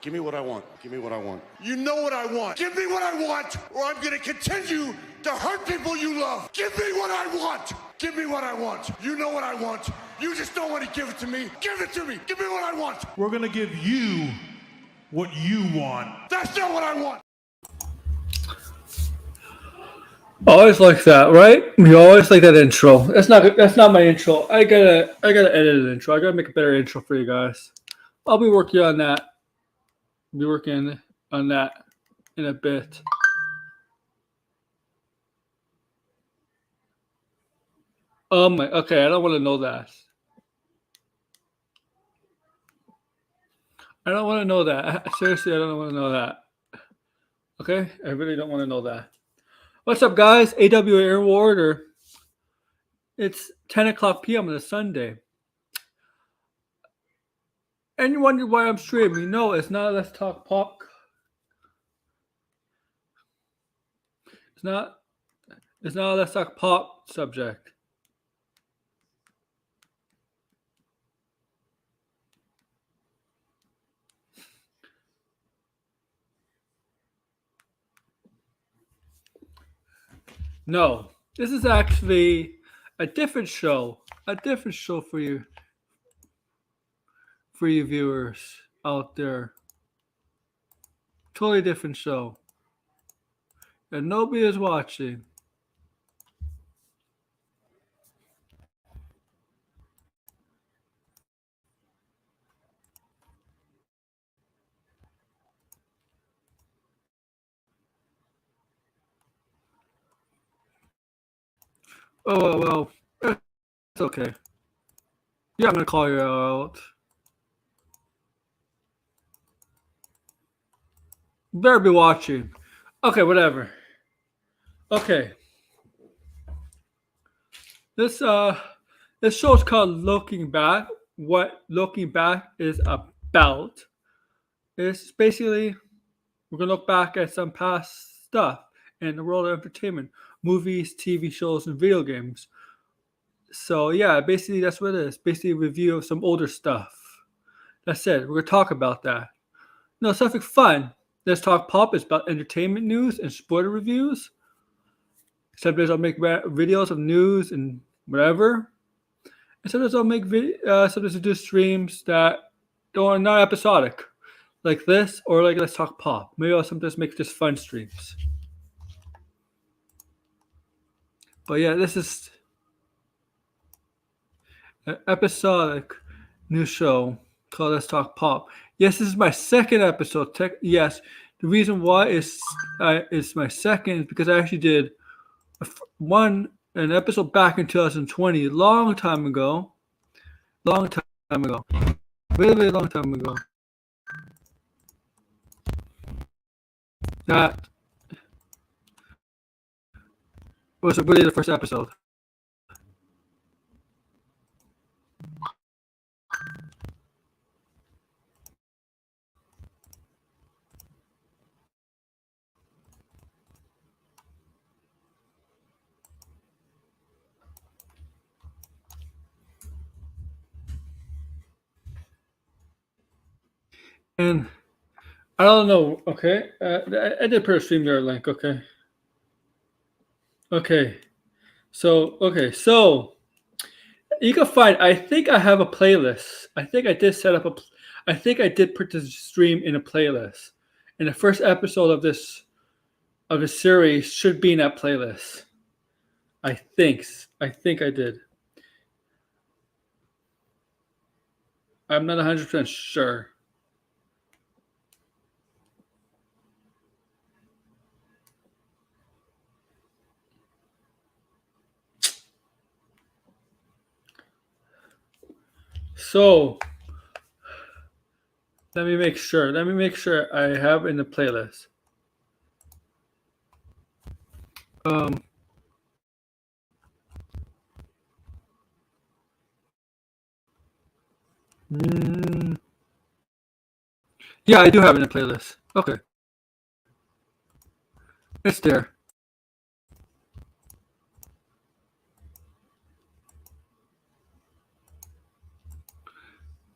Give me what I want. Give me what I want. You know what I want. Give me what I want, or I'm gonna continue to hurt people you love. Give me what I want. Give me what I want. You know what I want. You just don't want to give it to me. Give it to me. Give me what I want. We're gonna give you what you want. That's not what I want. Always like that, right? You always like that intro. That's not my intro. I gotta edit an intro. I gotta make a better intro for you guys. I'll be working on that. Be working on that in a bit. Okay, I don't want to know that. I don't want to know that. Seriously, I don't want to know that. Okay? I really don't want to know that. What's up, guys? AWA Air Warrior. It's 10 o'clock p.m. on a Sunday. And you wonder why I'm streaming? No, it's not Let's Talk Pop. It's not a Let's Talk Pop subject. No, this is actually a different show. A different show for you viewers out there. Totally different show. And nobody is watching. Oh, well, it's okay. Yeah, I'm going to call you out. Better be watching. Okay, whatever. Okay. This show is called Looking Back. What Looking Back is about is basically we're going to look back at some past stuff in the world of entertainment, movies, TV shows, and video games. So yeah, basically that's what it is. Basically a review of some older stuff. That's it. We're going to talk about that. No, something fun. Let's Talk Pop is about entertainment news and sport reviews. Sometimes I'll make videos of news and whatever. And sometimes I'll make sometimes I'll do streams that are not episodic, like this, or like Let's Talk Pop. Maybe I'll sometimes make just fun streams. But yeah, this is an episodic new show called Let's Talk Pop. Yes, this is my second episode. Yes, the reason why is my second is because I actually did an episode back in 2020, long time ago, really long time ago. That was really the first episode. And I don't know, okay? I did put a StreamYard link, okay? So you can find, I think I have a playlist. I think I did put this stream in a playlist. And the first episode of this series should be in that playlist. I think I did. I'm not 100% sure. So let me make sure I have in the playlist. Yeah, I do have it in the playlist. Okay. It's there.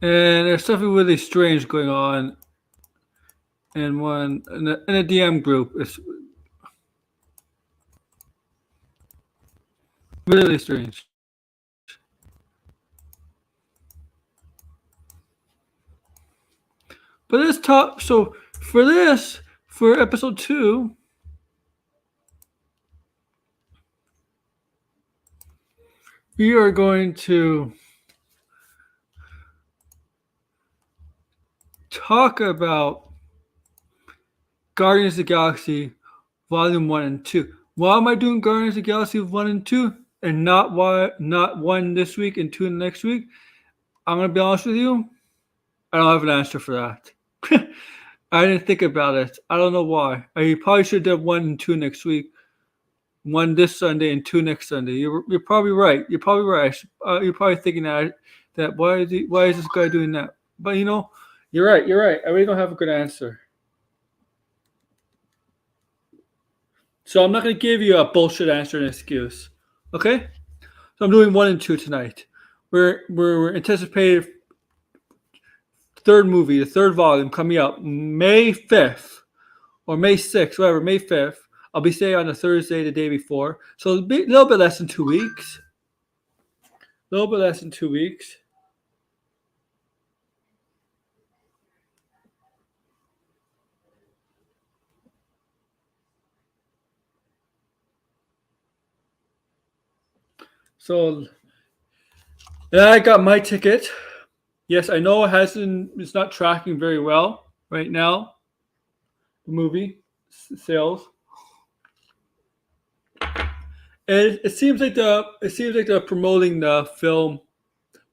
And there's something really strange going on and one in a DM group. It's really strange. But this top. So for episode 2, we are going to talk about Guardians of the Galaxy Volume 1 and 2. Why am I doing Guardians of the Galaxy 1 and 2 and not 1 this week and 2 next week? I'm going to be honest with you. I don't have an answer for that. I didn't think about it. I don't know why. I probably should have 1 and 2 next week. 1 this Sunday and 2 next Sunday. You're probably right. You're probably right. You're probably thinking that why is this guy doing that? But you're right. You're right. I really don't have a good answer. So I'm not going to give you a bullshit answer and excuse. Okay? So I'm doing 1 and 2 tonight. We're anticipating third movie, the third volume coming out May 5th or May 6th, whatever, May 5th. I'll be saying on a Thursday the day before. So a little bit less than 2 weeks. A little bit less than 2 weeks. So I got my ticket. Yes, I know it's not tracking very well right now. The movie sales. And it seems like they're promoting the film.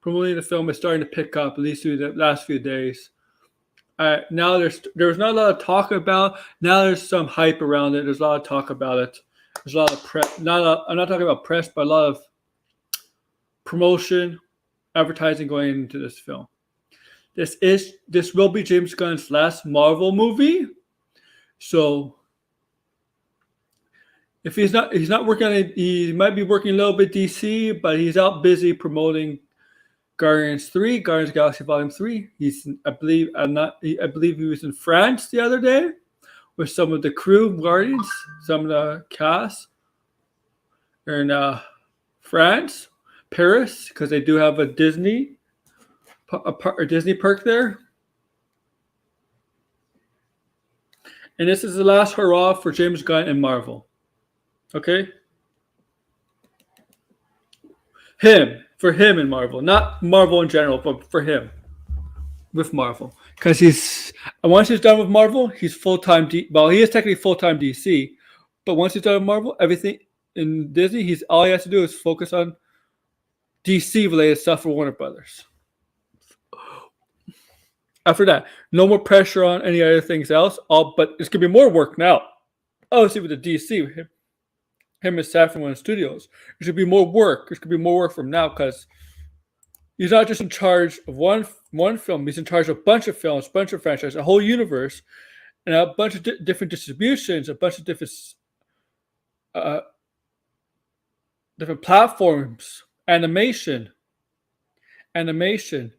Promoting the film is starting to pick up, at least through the last few days. Now there was not a lot of talk about. Now there's some hype around it. There's a lot of talk about it. There's a lot of press. I'm not talking about press, but a lot of promotion, advertising going into this film. This will be James Gunn's last Marvel movie. So if he's not working on it, he might be working a little bit DC, but he's out busy promoting Guardians of the Galaxy Volume 3. I believe he was in France the other day with some of the crew Guardians, some of the cast. They're in France, Paris, because they do have a Disney perk there. And this is the last hurrah for James Gunn and Marvel. Okay? For him in Marvel. Not Marvel in general, but for him. With Marvel. Because once he's done with Marvel, he's full-time he is technically full-time DC. But once he's done with Marvel, everything in Disney, all he has to do is focus on DC-related stuff for Warner Brothers. After that, no more pressure on any other things else. But it's going to be more work now. Obviously, with the DC, him and Safran in studios, there should be more work. There's going to be more work from now because he's not just in charge of one film. He's in charge of a bunch of films, a bunch of franchises, a whole universe, and a bunch of different distributions, a bunch of different platforms, animation,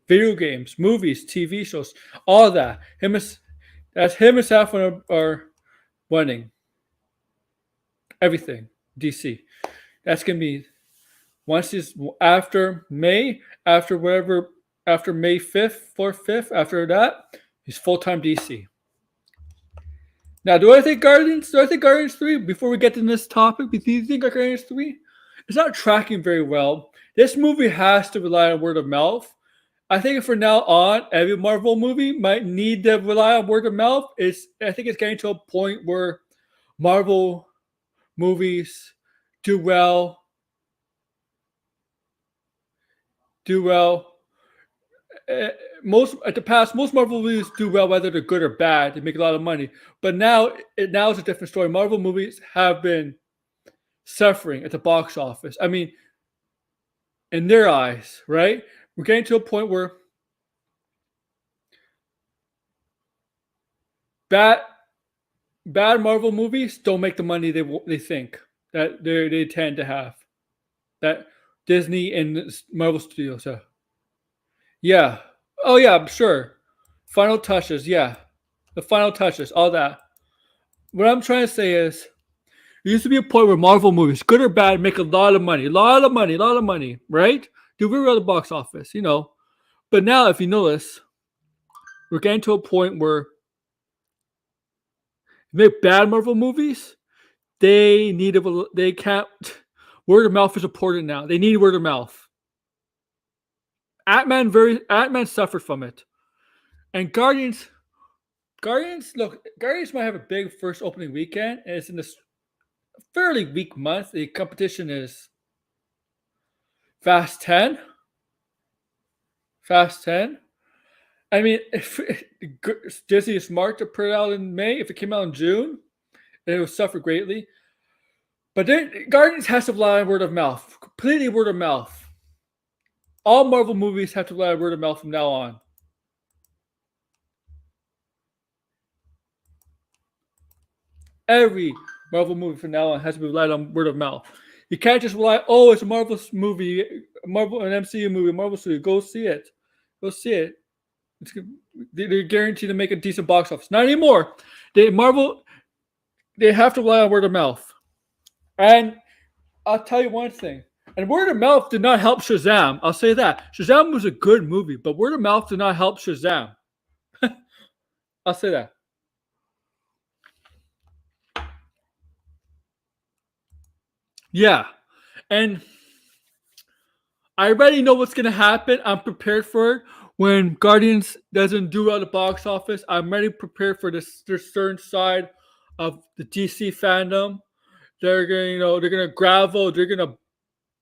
video games, movies, TV shows, all that. Him and Safran are running everything. DC. That's gonna be once he's after May 5th, 4th, 5th, after that, he's full-time DC. Now, do I think Guardians 3, before we get to this topic, do you think Guardians 3 is not tracking very well? This movie has to rely on word of mouth. I think from now on, every Marvel movie might need to rely on word of mouth. I think it's getting to a point where Marvel movies do well. Most Marvel movies do well, whether they're good or bad. They make a lot of money. But now it's a different story. Marvel movies have been suffering at the box office. I mean, in their eyes, right? We're getting to a point where bad Marvel movies don't make the money they think that they tend to have. That Disney and Marvel Studios have. Yeah. Oh yeah, sure. Final touches, yeah. the final touches, all that. What I'm trying to say is, there used to be a point where Marvel movies, good or bad, make a lot of money, right? Do very well at the box office, But now, if you notice, we're getting to a point where make bad Marvel movies, they can't. Word of mouth is important now. They need word of mouth. Ant-Man suffered from it, and Guardians might have a big first opening weekend, and it's in this fairly weak month. The competition is Fast 10. I mean, if Disney is smart to put it out in May, if it came out in June, then it would suffer greatly. But then Guardians has to rely on word of mouth, completely word of mouth. All Marvel movies have to rely on word of mouth from now on. Every Marvel movie from now on has to be relied on word of mouth. You can't just rely, it's a Marvel movie, an MCU movie, a Marvel studio. Go see it. They're guaranteed to make a decent box office. Not anymore. They have to rely on word of mouth. And I'll tell you one thing. And word of mouth did not help Shazam. I'll say that. Shazam was a good movie, but word of mouth did not help Shazam. I'll say that. Yeah. And I already know what's going to happen. I'm prepared for it. When Guardians doesn't do well at the box office, I'm already prepared for this certain side of the DC fandom. They're gonna gravel. They're gonna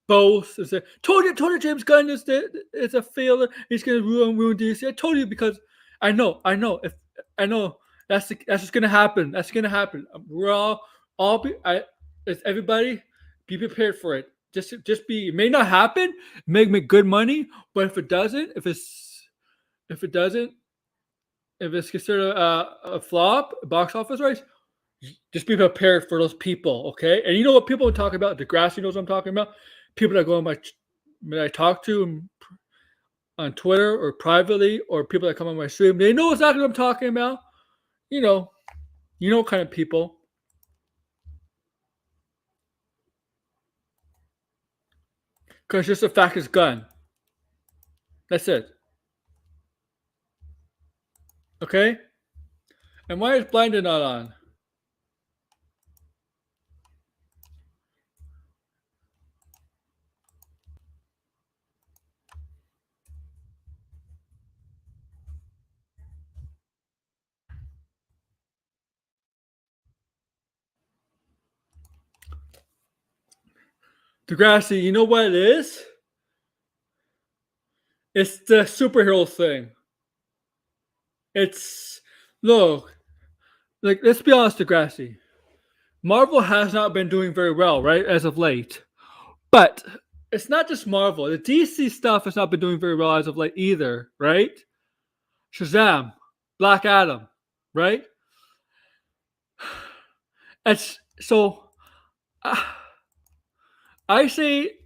boast and say, "Told you, James Gunn is a failure. He's gonna ruin DC." I told you because I know. That's just gonna happen. That's gonna happen. We're everybody be prepared for it. Just be. It may not happen. It may make good money, but if it doesn't, if it's considered a flop, box office race, just be prepared for those people, okay? And you know what people are talking about? Degrassi knows what I'm talking about. People that go on that I talk to on Twitter or privately, or people that come on my stream, they know exactly what I'm talking about. You know what kind of people. Because just the fact is gun. That's it. Okay? And why is Blinded not on? Degrassi, you know what it is? It's the superhero thing. Look, let's be honest, Degrassi. Marvel has not been doing very well, right, as of late. But it's not just Marvel. The DC stuff has not been doing very well as of late either, right? Shazam, Black Adam, right? I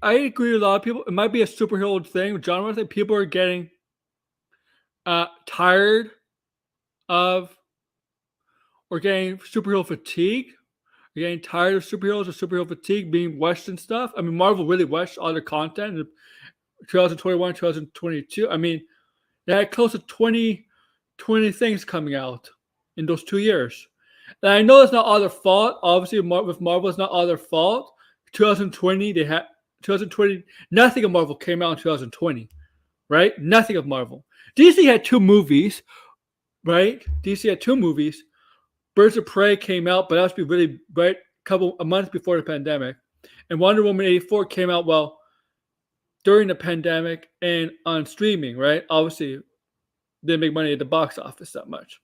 agree with a lot of people. It might be a superhero thing, genre thing. People are getting tired of or getting superhero fatigue. We're getting tired of superheroes or superhero fatigue being Western stuff. I mean, Marvel really West all their content in 2021, 2022. I mean, they had close to 20 things coming out in those 2 years. And I know it's not all their fault. Obviously, with Marvel, it's not all their fault. 2020, nothing of Marvel came out in 2020, right? Nothing of Marvel. DC had 2 movies, right? DC had 2 movies. Birds of Prey came out, but that was really right a month before the pandemic. And Wonder Woman 84 came out during the pandemic and on streaming, right? Obviously, didn't make money at the box office that much.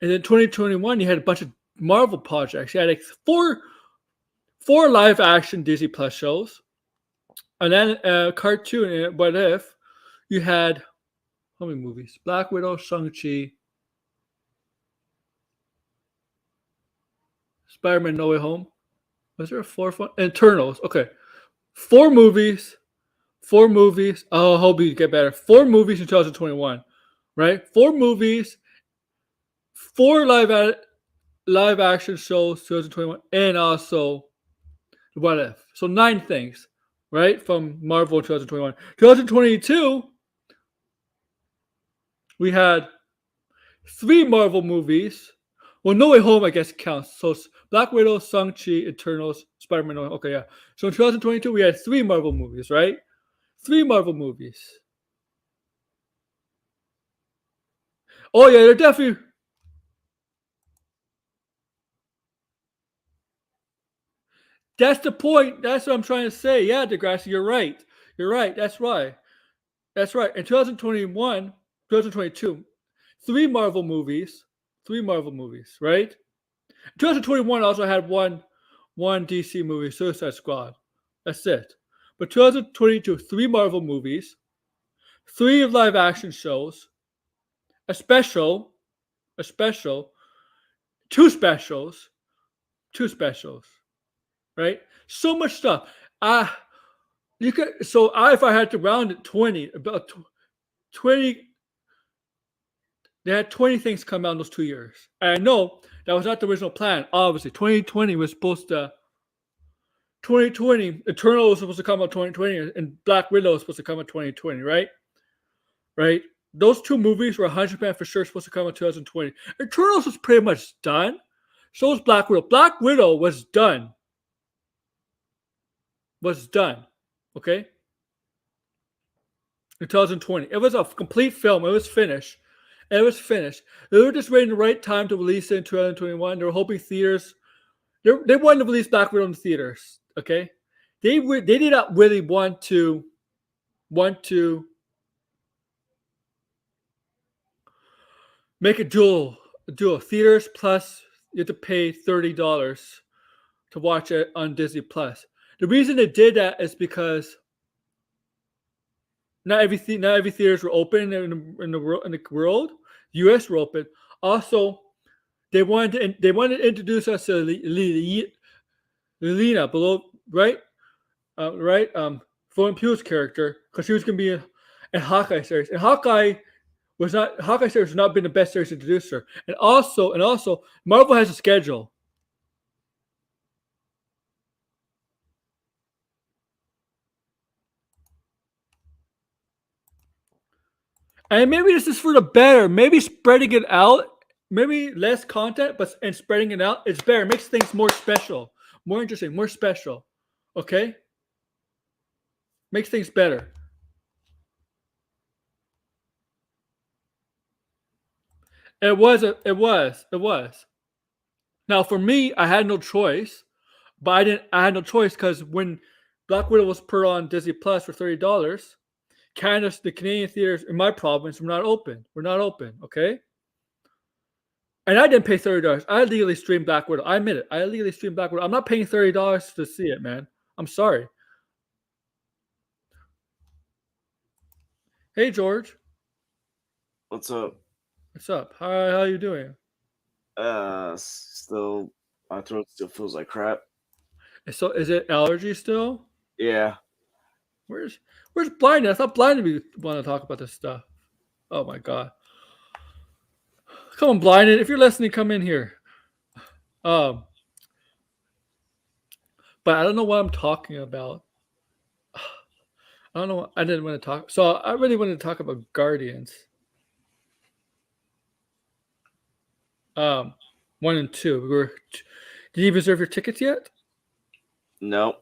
And then 2021, you had a bunch of Marvel projects. You had like four live action Disney Plus shows, and then a cartoon. What if you had how many movies? Black Widow, Shang-Chi, Spider-Man No Way Home. Was there a 4th one? Eternals. Okay. 4 movies. Oh, I hope you get better. 4 movies in 2021, right? 4 movies 4 live action shows 2021, and also What If. So 9 things, right, from Marvel 2021. 2022, we had 3 Marvel movies. Well, No Way Home, I guess, counts. So Black Widow, Shang-Chi, Eternals, Spider-Man. Okay, yeah. So in 2022, we had 3 Marvel movies, right? 3 Marvel movies. Oh, yeah, they're definitely. That's the point. That's what I'm trying to say. Yeah, Degrassi, you're right. You're right. That's right. That's right. In 2021, 2022, 3 Marvel movies. 3 Marvel movies, right? 2021 also had one DC movie, Suicide Squad. That's it. But 2022, 3 Marvel movies, 3 live action shows, a special, 2 specials, 2 specials, right? So much stuff. You could if I had to round it 20, about 20, they had 20 things come out in those 2 years. And I know that was not the original plan. Obviously, 2020 was supposed to 2020, Eternal was supposed to come out 2020, and Black Widow was supposed to come out 2020, right? Right? Those 2 movies were 100% for sure supposed to come out 2020. Eternals was pretty much done. So was Black Widow. Black Widow was done. Okay? In 2020. It was a complete film. It was finished. They were just waiting the right time to release it in 2021. They were hoping theaters. They wanted to release Black Widow in the theaters. Okay? They did not really want to make a dual theaters plus you have to pay $30 to watch it on Disney Plus. The reason they did that is because not every theaters were open in the world. U.S. were open. Also, they wanted to introduce us to Lena below, right? Florence Pugh's character, because she was going to be in Hawkeye series, and Hawkeye series has not been the best series to introduce her. And also, Marvel has a schedule. And maybe this is for the better. Maybe spreading it out, maybe less content, and spreading it out is better. It makes things more special, more interesting, more special. Okay? Makes things better. It was. Now for me, I had no choice, but I had no choice because when Black Widow was put on Disney Plus for $30, the Canadian theaters in my province were not open. Okay? And I didn't pay $30. I legally streamed Black Widow. I admit it. I legally streamed Black Widow. I'm not paying $30 to see it, man. I'm sorry. Hey, George. What's up? What's up? How you doing? Still, my throat still feels like crap. So, is it allergy still? Yeah. Where's Blind? I thought Blind would want to talk about this stuff. Oh my god. Come on, Blind. If you're listening, come in here. But I don't know what I'm talking about. I don't know. I didn't want to talk. So I really wanted to talk about Guardians. 1 and 2. Did you reserve your tickets yet? No.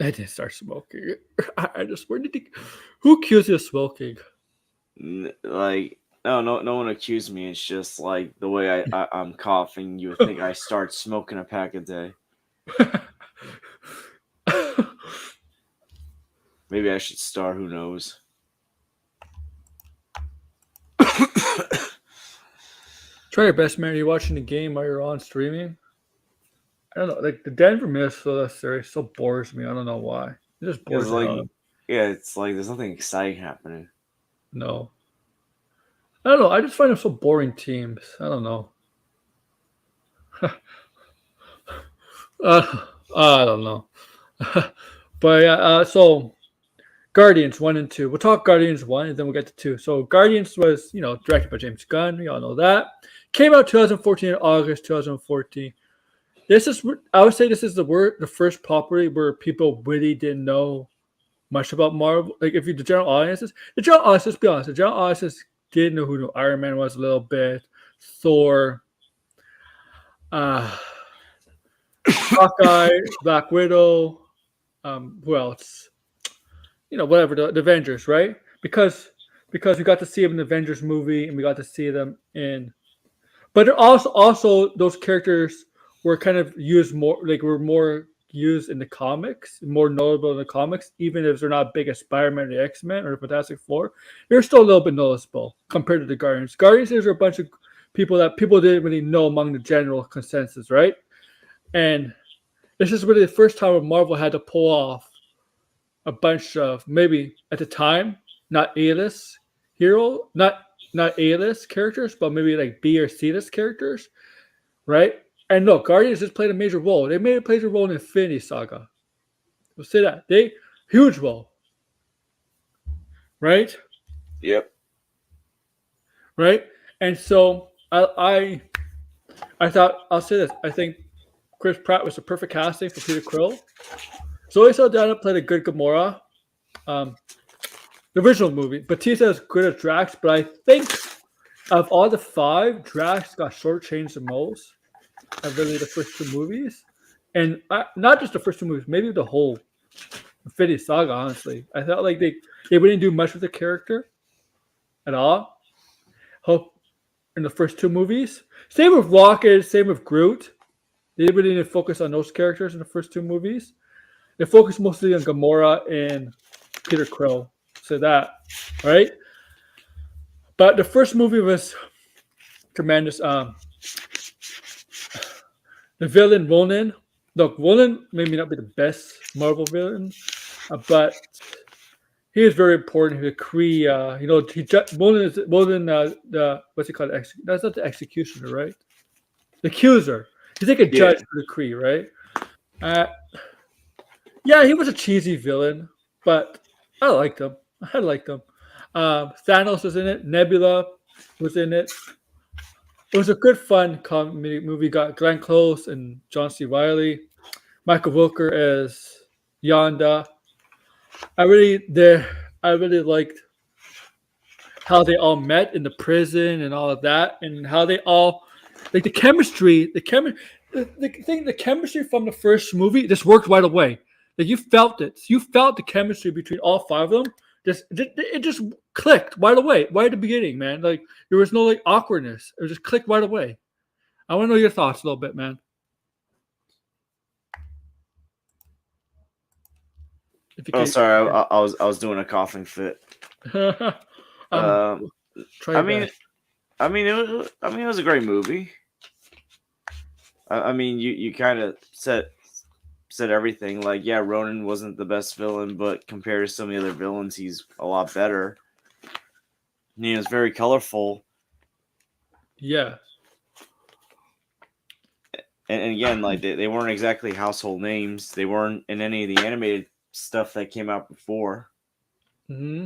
I didn't start smoking. Who accused you of smoking? Like, no one accused me. It's just like the way I'm coughing. You would think I start smoking a pack a day. Maybe I should start. Who knows? Try your best, man. Are you watching the game while you're on streaming? I don't know. Like the Denver Minnesota series so bores me. I don't know why. It just bores me. It's like there's nothing exciting happening. No. I don't know. I just find them so boring teams. I don't know. I don't know. But yeah, so Guardians 1 and 2. We'll talk Guardians 1 and then we'll get to 2. So Guardians was, directed by James Gunn. We all know that. came out 2014, August 2014. I would say this is the first property where people really didn't know much about Marvel. Like if you the general audiences, let's be honest, the general audiences did know who Iron Man was a little bit, Thor, Hawkeye, Black Widow, who else? Whatever the Avengers, right? Because we got to see them in the Avengers movie, and we got to see them in. But also those characters were kind of used more, like were more used in the comics, more notable in the comics, even if they're not big as Spider-Man or the X-Men or the Fantastic Four. They're still a little bit noticeable compared to the Guardians. Guardians are a bunch of people that people didn't really know among the general consensus, right? And this is really the first time Marvel had to pull off a bunch of maybe at the time not A-list hero, not A-list characters, but maybe like B or C-list characters, right? And no, Guardians just played a major role. They made a major role in Infinity Saga. We'll say that huge role, right? Yep. Right. And so I thought I'll say this. I think Chris Pratt was the perfect casting for Peter Quill. Zoe Saldana played a good Gamora. The original movie. Batista is good as Drax, but I think of all the 5, Drax got shortchanged the most of really the first 2 movies. And not just the first 2 movies, maybe the whole Infinity Saga, honestly. I felt like they wouldn't do much with the character at all. Hope in the first 2 movies. Same with Rocket, same with Groot. They really didn't focus on those characters in the first 2 movies. They focused mostly on Gamora and Peter Quill. So that, right? But the first movie was tremendous. The villain Ronan. Look, Ronan may not be the best Marvel villain, but he is very important. He's a Kree. Ronan the what's he called? That's not the executioner, right? The accuser. He's like a judge for the Kree, right? Yeah, he was a cheesy villain, but I liked him. Thanos was in it. Nebula was in it. It was a good, fun comedy movie. Got Glenn Close and John C. Reilly. Michael Rooker as Yonda. I really liked how they all met in the prison and all of that, and how they all like the chemistry from the first movie just worked right away. Like you felt it. You felt the chemistry between all 5 of them. It just clicked right away, right at the beginning, man. Like there was no like awkwardness. It just clicked right away. I want to know your thoughts a little bit, man. Sorry, I was doing a coughing fit. I mean, it was a great movie. I mean, you kind of said everything. Like, yeah, Ronan wasn't the best villain, but compared to some of the other villains, he's a lot better. It's very colorful. Yeah. And again, like they weren't exactly household names. They weren't in any of the animated stuff that came out before. Hmm.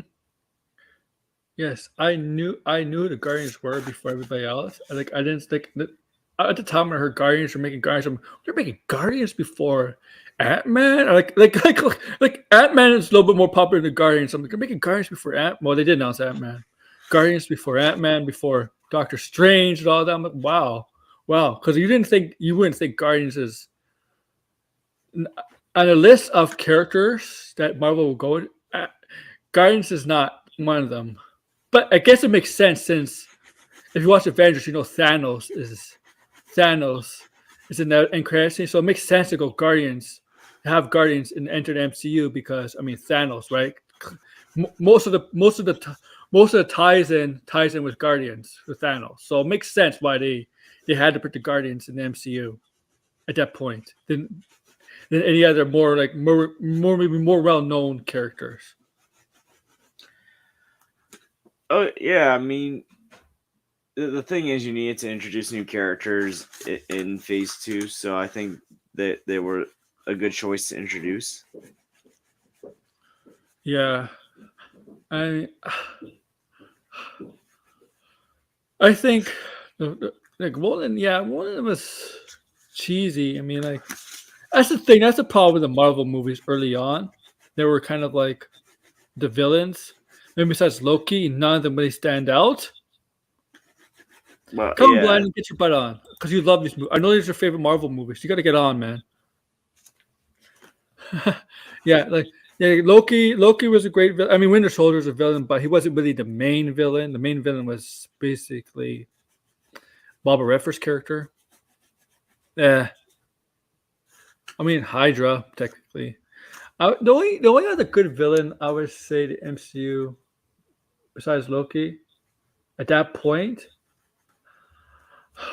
Yes, I knew who the Guardians were before everybody else. I didn't think at the time when I heard Guardians were making Guardians, they're making Guardians before Ant-Man. Like Ant-Man is a little bit more popular than Guardians. I'm like, they're making Guardians before Ant. Well, they did announce Ant-Man. Guardians before Ant-Man, before Doctor Strange and all that. I'm like, wow, because you wouldn't think Guardians is on a list of characters that Marvel will go. Guardians is not one of them. But I guess it makes sense since if you watch Avengers, you know Thanos is in the end credit scene, so it makes sense to go Guardians, have Guardians and enter the MCU because I mean Thanos, right? Most of the ties in with Guardians with Thanos, so it makes sense why they had to put the Guardians in the MCU at that point than any other more maybe more well known characters. Oh yeah, I mean, the thing is, you needed to introduce new characters in Phase 2, so I think that they were a good choice to introduce. Yeah, I think the Like one of them was cheesy. I mean, like that's the thing. That's the problem with the Marvel movies early on. They were kind of like the villains. Maybe besides Loki, none of them really stand out. Well, Come on, yeah. Blind, and get your butt on because you love these movies. I know these are your favorite Marvel movies. You got to get on, man. Yeah, Loki. Loki was a great villain. I mean, Winter Soldier was a villain, but he wasn't really the main villain. The main villain was basically Boba Fett's character. Yeah, I mean Hydra technically. The only other good villain I would say the MCU besides Loki at that point,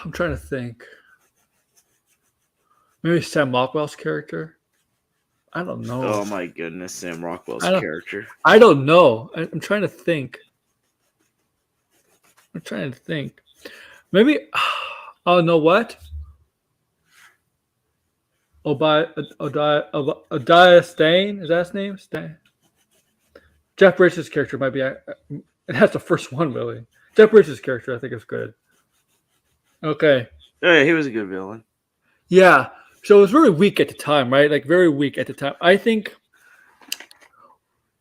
I'm trying to think. Maybe Sam Rockwell's character. I don't know. Oh my goodness, Sam Rockwell's character. I don't know. I'm trying to think. Maybe. Oh, know what? Obadiah Stane, is that his name? Stane. Jeff Bridges' character might be. And that's the first one, really. Jeff Bridges' character, I think, is good. Okay. Oh, yeah, he was a good villain. Yeah. So it was very weak at the time, right? Like very weak at the time. I think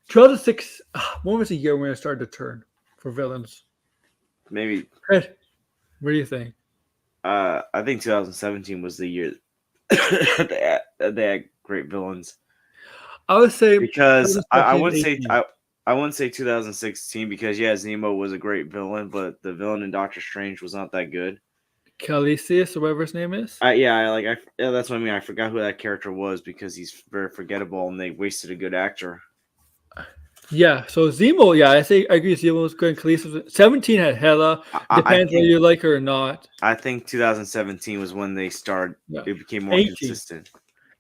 2006. When was the year when it started to turn for villains? Maybe. What do you think? I think 2017 was the year they had great villains. I would say because I wouldn't say I wouldn't say 2016 because Zemo was a great villain, but the villain in Doctor Strange was not that good. Calicius or whatever his name is. That's what I mean. I forgot who that character was because he's very forgettable, and they wasted a good actor. Yeah, so Zemo, I agree. Zemo was good. Calicius 17 had Hela. Depends whether you like her or not. I think 2017 was when they started. Yeah. It became more 18. Consistent.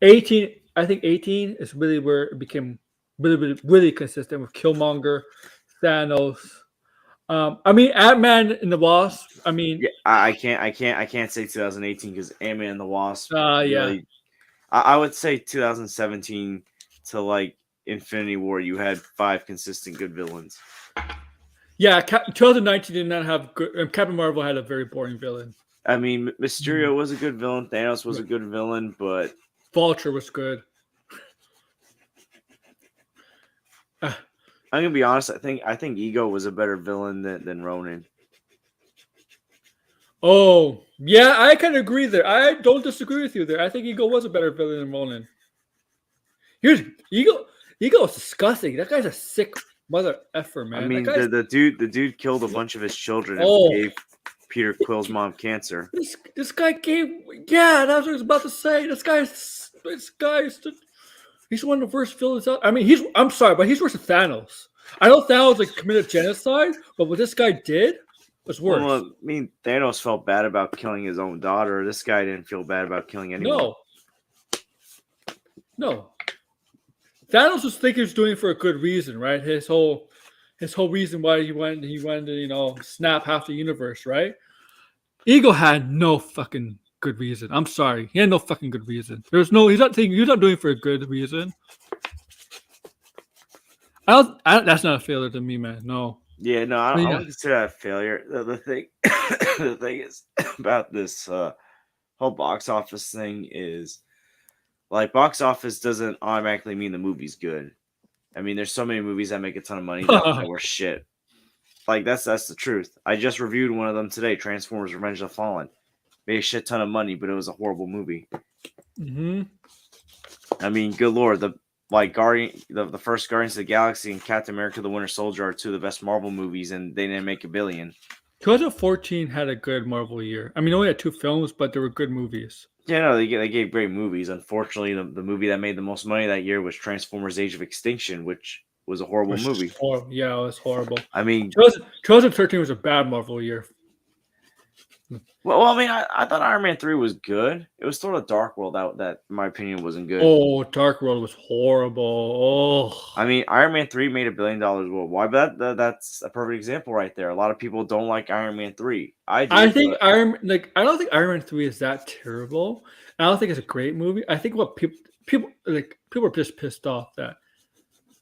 18, I think 18 is really where it became really consistent with Killmonger, Thanos. I mean, Ant-Man and the Wasp. I mean, I can't say 2018 because Ant-Man and the Wasp. Really, I would say 2017 to like Infinity War. You had 5 consistent good villains. Yeah, 2019 did not have good. Captain Marvel had a very boring villain. I mean, Mysterio was a good villain. Thanos was a good villain, but Vulture was good. I'm gonna be honest. I think Ego was a better villain than Ronan. Oh yeah, I can agree there. I don't disagree with you there. I think Ego was a better villain than Ronan. Here's Ego. Ego is disgusting. That guy's a sick mother effer, man. I mean, the dude killed a bunch of his children and gave Peter Quill's mom cancer. This guy gave. Yeah, that's what I was about to say. This guy's. He's one of the worst villains out. I mean, I'm sorry, but he's worse than Thanos. I know Thanos committed genocide, but what this guy did was worse. Well, I mean, Thanos felt bad about killing his own daughter. This guy didn't feel bad about killing anyone. No. Thanos was thinking he was doing it for a good reason, right? His whole reason why he wanted to, snap half the universe, right? Ego had no fucking good reason. I'm sorry. He had no fucking good reason. He's not doing it for a good reason. That's not a failure to me, man. No. Yeah, no, I don't consider that a failure. The thing is about this whole box office thing is like box office doesn't automatically mean the movie's good. I mean, there's so many movies that make a ton of money that were shit. Like that's the truth. I just reviewed one of them today, Transformers: Revenge of the Fallen. Made a shit ton of money, but it was a horrible movie. Mm-hmm. I mean, good lord, the first Guardians of the Galaxy and Captain America: The Winter Soldier are 2 of the best Marvel movies, and they didn't make $1 billion. 2014 had a good Marvel year. I mean, only had 2 films, but they were good movies. Yeah, no, they gave great movies. Unfortunately, the movie that made the most money that year was Transformers: Age of Extinction, which was a horrible movie. Yeah, it was horrible. I mean, 2013 was a bad Marvel year. Well, I mean, I thought Iron Man 3 was good. It was sort of Dark World that, in my opinion, wasn't good. Oh, Dark World was horrible. Oh, I mean, Iron Man 3 made $1 billion worldwide, but that's a perfect example right there. A lot of people don't like Iron Man 3. I don't think Iron Man 3 is that terrible. I don't think it's a great movie. I think what people are just pissed off that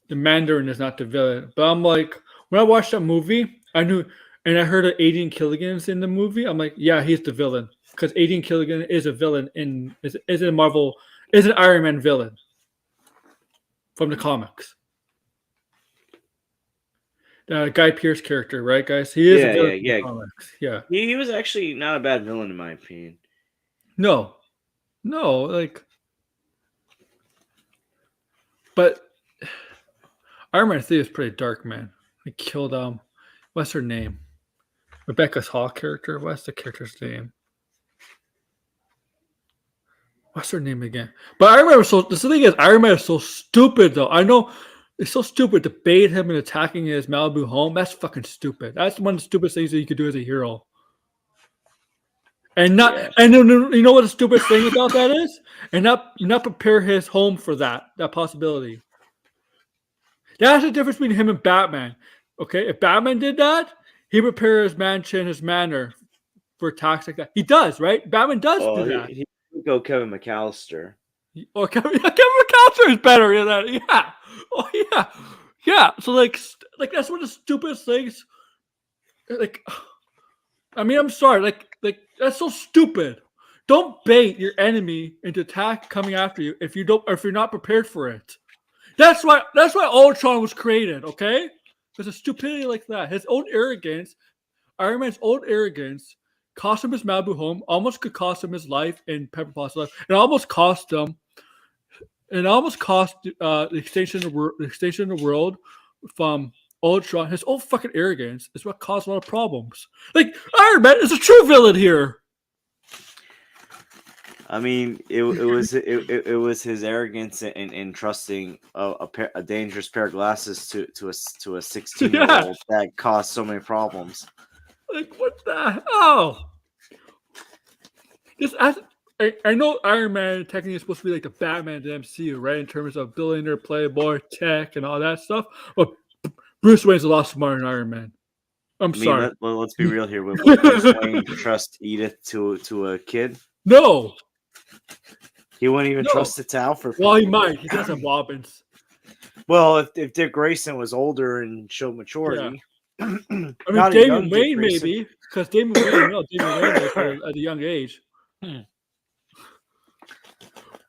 the Mandarin is not the villain. But I'm like, when I watched that movie, I knew and I heard that Aidan Gilligan's in the movie, I'm like, yeah, he's the villain because Aidan Gilligan is a villain is a Marvel, is an Iron Man villain from the comics. Guy Pearce character, right, guys? He is a villain from the comics. Yeah. He was actually not a bad villain in my opinion. No, like, but Iron Man 3 is pretty dark, man. He killed what's her name? Rebecca Hall character. What's the character's name? What's her name again? But Iron Man was so. The thing is, Iron Man is so stupid, though. I know it's so stupid to bait him and attacking his Malibu home. That's fucking stupid. That's one of the stupidest things that you could do as a hero. And you know what the stupidest thing about that is? And not prepare his home for that possibility. That's the difference between him and Batman. Okay, if Batman did that, he prepared his mansion, his manor for attacks like that. He does, right? Batman does do that. He would go Kevin McAllister. Or Kevin McAllister is better than that. Yeah. Oh yeah. Yeah. So like that's one of the stupidest things. Like, I mean, I'm sorry. Like that's so stupid. Don't bait your enemy into attack coming after you if you're not prepared for it. That's why Ultron was created, okay? Because of stupidity like that. His own arrogance, Iron Man's own arrogance, cost him his Malibu home, almost could cost him his life and Pepper Potts' life. It almost cost the extinction of the world from Ultron. His own fucking arrogance is what caused a lot of problems. Like, Iron Man is a true villain here. I mean, it was his arrogance in trusting a dangerous pair of glasses to a 16-year-old that caused so many problems. Like, what the hell? I know Iron Man technically is supposed to be like the Batman of the MCU, right? In terms of billionaire, playboy, tech, and all that stuff. But Bruce Wayne's a lot smarter than Iron Man. Sorry. Let's be real here. Would Bruce Wayne trust Edith to a kid? No. He wouldn't even trust it to Alfred. Well, he might. He does have Robbins. Well, if Dick Grayson was older and showed maturity. Yeah. I mean, Damon Wayne maybe, because Damon Wayne was at a young age.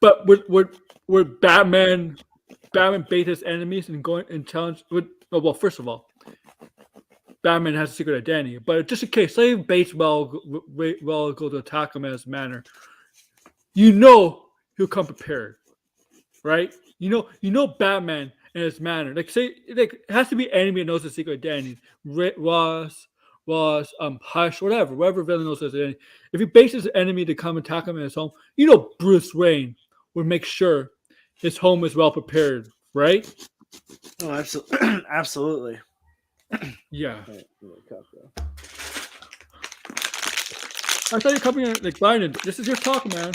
But would Batman bait his enemies and go and challenge? Well, first of all, Batman has a secret identity. But just in case, say Bates will go to attack him in his manner. You know he'll come prepared, right? You know Batman and his manner. Like, say, it has to be an enemy that knows his secret identity. Was Hush, whatever villain knows his identity. If he bases his enemy to come attack him in his home, you know Bruce Wayne would make sure his home is well prepared, right? Oh, absolutely. Yeah. I thought you were coming in like blinded. This is your talk, man.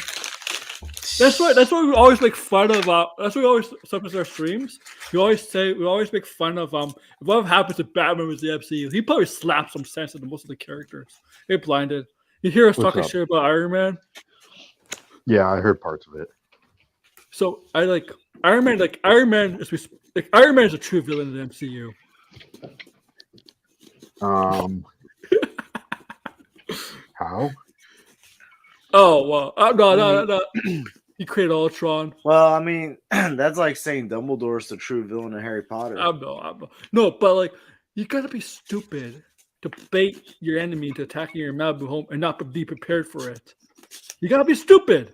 That's why we always make fun of. That's why we always sometimes our streams. We always make fun of If what happens if Batman was the MCU, he probably slapped some sense into most of the characters. They blinded. You hear us talking shit about Iron Man? Yeah, I heard parts of it. So I like Iron Man. Like Iron Man is a true villain of the MCU. How? Oh well, no. He created Ultron. Well, I mean, that's like saying Dumbledore's the true villain of Harry Potter. No, but like, you gotta be stupid to bait your enemy into attacking your Malibu home and not be prepared for it. You gotta be stupid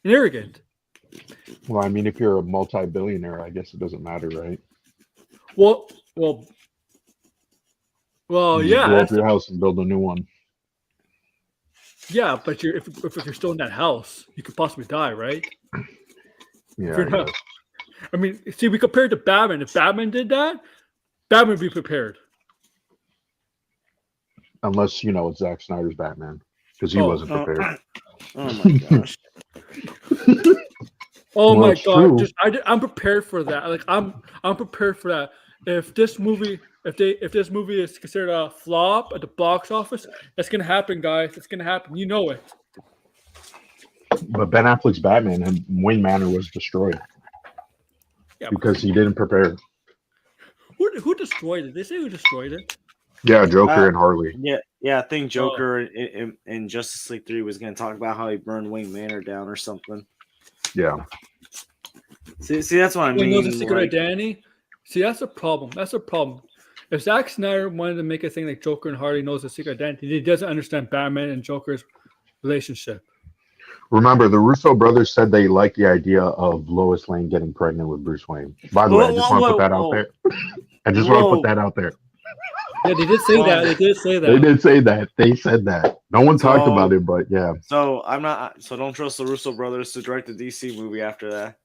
and arrogant. Well, I mean, if you're a multi-billionaire, I guess it doesn't matter, right? Well, you yeah. blow up your house and build a new one. Yeah, but if you're still in that house, you could possibly die, right? Yeah. I mean, see, we compared to Batman. If Batman did that, Batman would be prepared. Unless, it's Zack Snyder's Batman. Because he wasn't prepared. Oh my gosh. My god! I'm prepared for that. Like I'm prepared for that. If this movie is considered a flop at the box office, it's gonna happen, guys. It's gonna happen. You know it. But Ben Affleck's Batman and Wayne Manor was destroyed. Yeah, because he didn't prepare. Who destroyed it? They say who destroyed it. Yeah, Joker and Harley. Yeah. I think Joker in Justice League 3 was going to talk about how he burned Wayne Manor down or something. Yeah. See, that's what I mean. He knows the secret identity. See, that's a problem. That's a problem. If Zack Snyder wanted to make a thing like Joker and Harley knows the secret identity, he doesn't understand Batman and Joker's relationship. Remember, the Russo brothers said they like the idea of Lois Lane getting pregnant with Bruce Wayne. By the way, I just want to put that out there. I just want to put that out there. Yeah, they did say that. They did say that. They did say that. They said that. No one talked about it, but yeah. So don't trust the Russo brothers to direct the DC movie after that.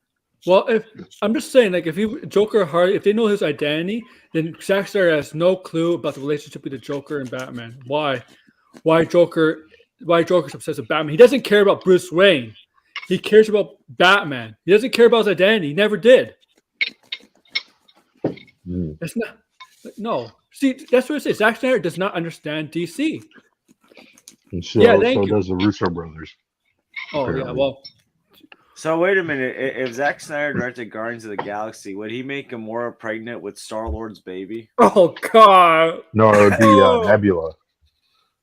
Well, if I'm just saying, like, if Joker or Harley, if they know his identity, then Zack Snyder has no clue about the relationship with the Joker and Batman. Why Joker's obsessed with Batman? He doesn't care about Bruce Wayne. He cares about Batman. He doesn't care about his identity. He never did. It's not. No. See, that's what I say. Zack Snyder does not understand DC. And so does the Russo brothers. Oh, apparently. Yeah, well. So wait a minute. If Zack Snyder directed Guardians of the Galaxy, would he make Gamora pregnant with Star-Lord's baby? Oh, God. No, it would be Nebula.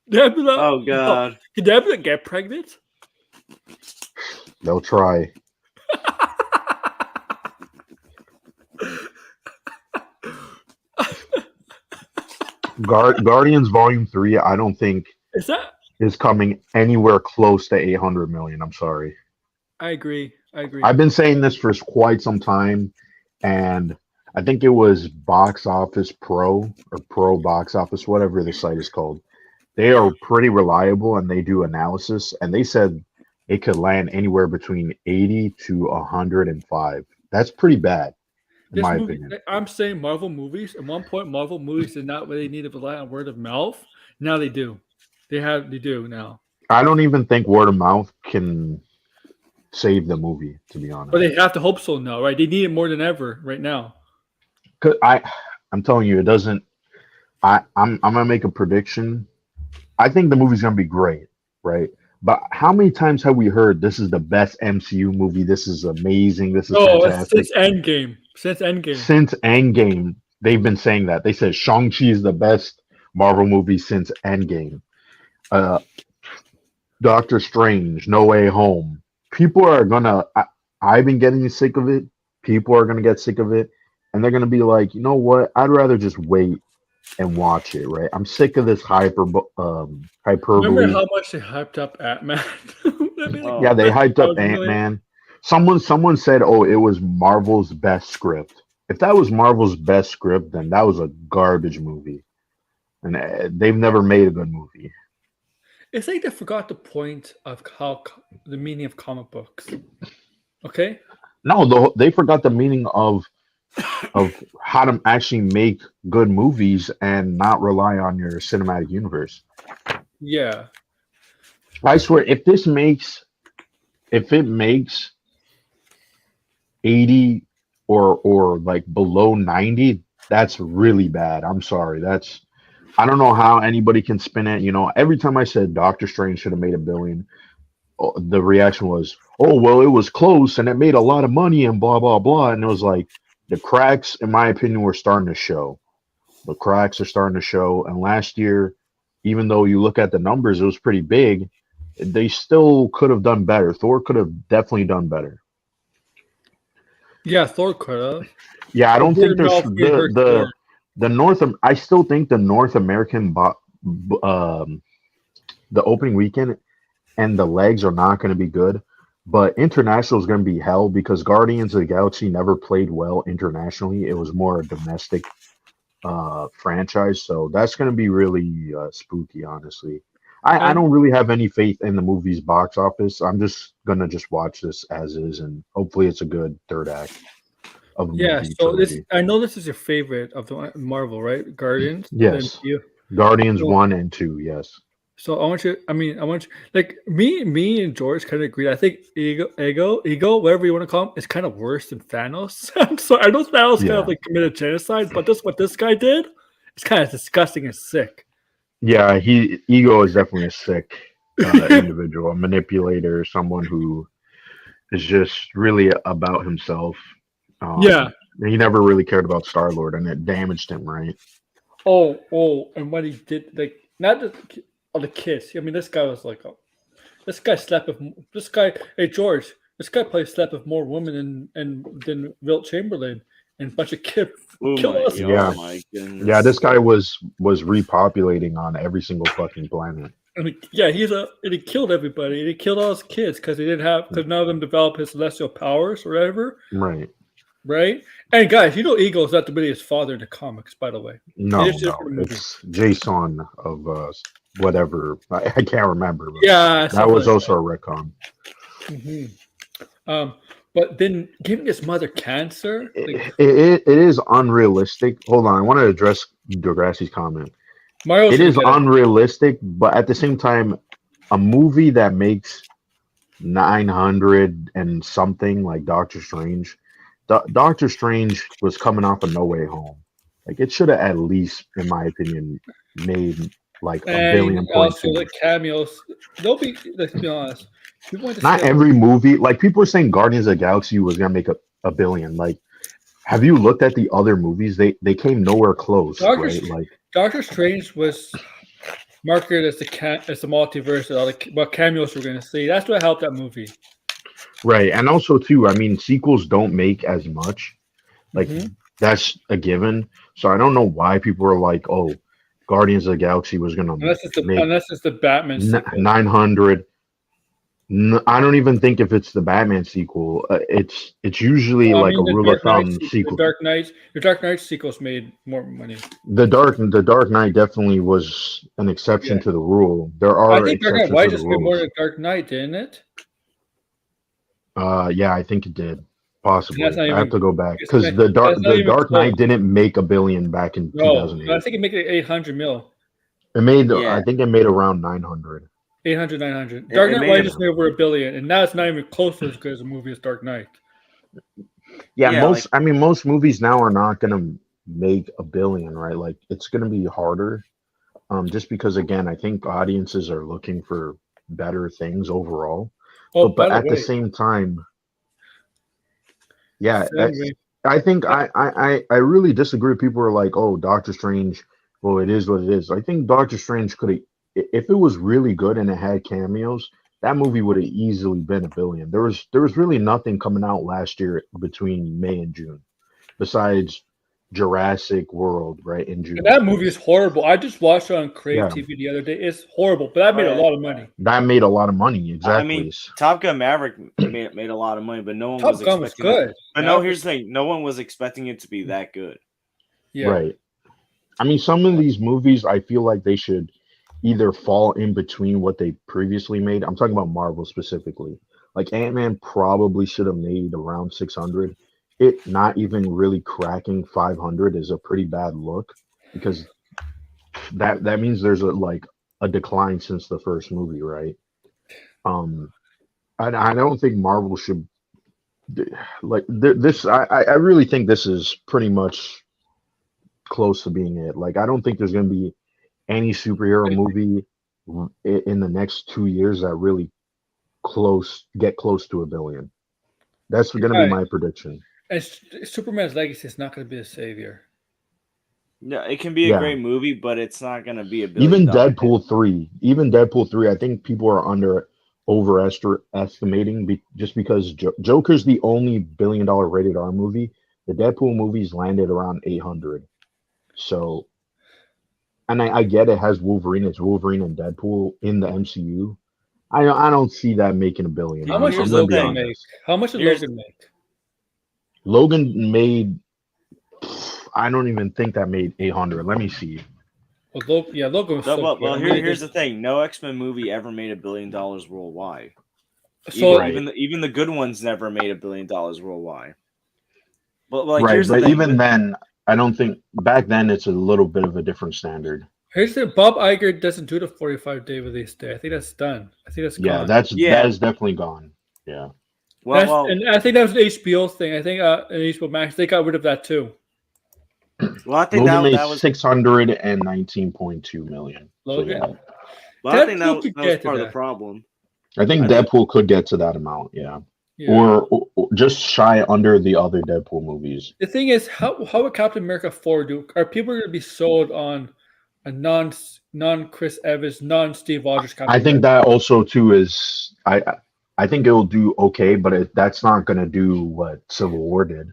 Nebula? Oh, God. Oh, can Nebula get pregnant? They'll try. Guardians Volume 3, I don't think is coming anywhere close to 800 million. I'm sorry. I agree. I've been saying this for quite some time, and I think it was Box Office Pro or Pro Box Office, whatever the site is called. They are pretty reliable, and they do analysis, and they said it could land anywhere between 80 to 105. That's pretty bad, in my opinion. I'm saying Marvel movies. At one point, Marvel movies did not really need to rely on word of mouth. Now they do. They do now. I don't even think word of mouth can save the movie, to be honest. But they have to hope so now, right? They need it more than ever right now. Cause I'm telling you, it doesn't. I'm gonna make a prediction. I think the movie's gonna be great, right? But how many times have we heard this is the best MCU movie? This is amazing. This is fantastic. Since Endgame. Since Endgame, they've been saying that. They said Shang-Chi is the best Marvel movie since Endgame. Doctor Strange, No Way Home. People are gonna. I've been getting sick of it. People are gonna get sick of it, and they're gonna be like, you know what? I'd rather just wait and watch it. Right? I'm sick of this hyperbole. Remember how much they hyped up Ant-Man? Yeah, they hyped up Ant-Man. Someone said, "Oh, it was Marvel's best script." If that was Marvel's best script, then that was a garbage movie, and they've never made a good movie. It's like they forgot the point of the meaning of comic books. Okay? No, they forgot the meaning of how to actually make good movies and not rely on your cinematic universe. Yeah. I swear, if it makes 80 or like below 90, that's really bad. I'm sorry. I don't know how anybody can spin it. You know, every time I said Doctor Strange should have made $1 billion, the reaction was, "Oh, well, it was close and it made a lot of money and blah blah blah." And it was like the cracks, in my opinion, were starting to show. The cracks are starting to show. And last year, even though you look at the numbers, it was pretty big. They still could have done better. Thor could have definitely done better. Yeah, Thor could have. Yeah, I don't think there's the North. I still think the North American the opening weekend and the legs are not going to be good, but international is going to be hell because Guardians of the Galaxy never played well internationally. It was more a domestic franchise, so that's going to be really spooky. Honestly, I don't really have any faith in the movie's box office. I'm just gonna watch this as is, and hopefully it's a good third act. Yeah, so I know this is your favorite of the Marvel, right? Guardians. Yes. Guardians 1 and 2. Yes. So I want you. Like me and George kind of agree. I think Ego, whatever you want to call him, is kind of worse than Thanos. I'm sorry, I know Thanos kind of like committed genocide, but what this guy did, it's kind of disgusting and sick. Yeah, Ego is definitely a sick individual, a manipulator, someone who is just really about himself. He never really cared about Star-Lord, and it damaged him, right? and what he did, like not the kiss. I mean, this guy was like, this guy slept with this guy. Hey George, this guy probably slept with more women than Wilt Chamberlain and a bunch of kids. Yeah. My goodness. Yeah, this guy was repopulating on every single fucking planet. And he killed everybody. And he killed all his kids because none of them developed his celestial powers or whatever. Right. Right. And guys, Eagle is not really his father in the comics, by the way. No, it's Jason of whatever. I can't remember. That was also a retcon. Mm-hmm. But then giving his mother cancer, it is unrealistic. Hold on, I want to address Degrassi's comment. It is unrealistic, but at the same time, a movie that makes 900 and something like Doctor Strange. Doctor Strange was coming off of No Way Home. Like it should have at least, in my opinion, made like $1 billion. Also, the cameos. Let's be honest. Not every movie. Like people were saying, Guardians of the Galaxy was gonna make $1 billion. Like, have you looked at the other movies? They came nowhere close. Doctor Strange was marketed as the multiverse. What cameos we're gonna see. That's what helped that movie. Right, and also too, I mean, sequels don't make as much. Like that's a given. So I don't know why people were like, "Oh, Guardians of the Galaxy was gonna unless it's the Batman sequel. 900." I don't even think if it's the Batman sequel. It's usually a rule of thumb sequel. The Dark Knight sequels made more money. The Dark Knight definitely was an exception to the rule. There are. I think Dark Knight Rises made more than Dark Knight, didn't it? Yeah, I think it did. Possibly. I have to go back because the Dark Knight didn't make $1 billion back in 2008. I think it made it 800 mil. It made. I think it made around 900. 800, 900. Dark Knight Rises made over $1 billion, and now it's not even close to as good as the movie as Dark Knight. Most movies now are not going to make $1 billion, right? Like it's going to be harder, just because again, I think audiences are looking for better things overall. But at the same time, I think I really disagree. People are like, "Oh, Doctor Strange, well, it is what it is." I think Doctor Strange could have. If it was really good and it had cameos, that movie would have easily been $1 billion. There was really nothing coming out last year between May and June, besides Jurassic World, right, in June. And that movie is horrible. I just watched it on Crave TV the other day. It's horrible, but that made a lot of money. That made a lot of money, exactly. I mean, Top Gun Maverick made a lot of money, but no one was expecting was good. But no, here's the thing: no one was expecting it to be that good. Yeah, right. I mean, some of these movies, I feel like they should either fall in between what they previously made. I'm talking about Marvel specifically. Like Ant-Man probably should have made around 600. It not even really cracking 500 is a pretty bad look because that means there's a decline since the first movie, right? I don't think Marvel should this. I really think this is pretty much close to being it. Like I don't think there's going to be any superhero movie in the next 2 years that really get close to $1 billion. That's going to be my prediction. And Superman's legacy is not going to be a savior. No, it can be a great movie, but it's not going to be $1 billion. Even Deadpool 3, I think people are overestimating just because Joker's the only $1 billion rated R movie. The Deadpool movies landed around 800. So. And I get it has Wolverine. It's Wolverine and Deadpool in the MCU. I don't see that making $1 billion. How much did Logan make? How much did Logan make? Logan made. I don't even think that made 800. Let me see. Well, Logan was here's the thing: no X-Men movie ever made $1 billion worldwide. So even the good ones never made $1 billion worldwide. But even then. I don't think back then it's a little bit of a different standard. Here's the Bob Iger doesn't do the 45-day release day. I think that's done. I think that's gone. That is definitely gone. Yeah. And I think that was an HBO thing. I think an HBO Max they got rid of that too. Well, I think that was 619.2 million. Logan. So, yeah. Well, I think that was part of the problem. I think Deadpool could get to that amount. Yeah. or just shy under the other Deadpool movies. The thing is, how would Captain America 4 do? Are people going to be sold on a non Chris Evans, non Steve Rogers Captain I think America? that also too is I think it'll do okay, but that's not going to do what Civil War did.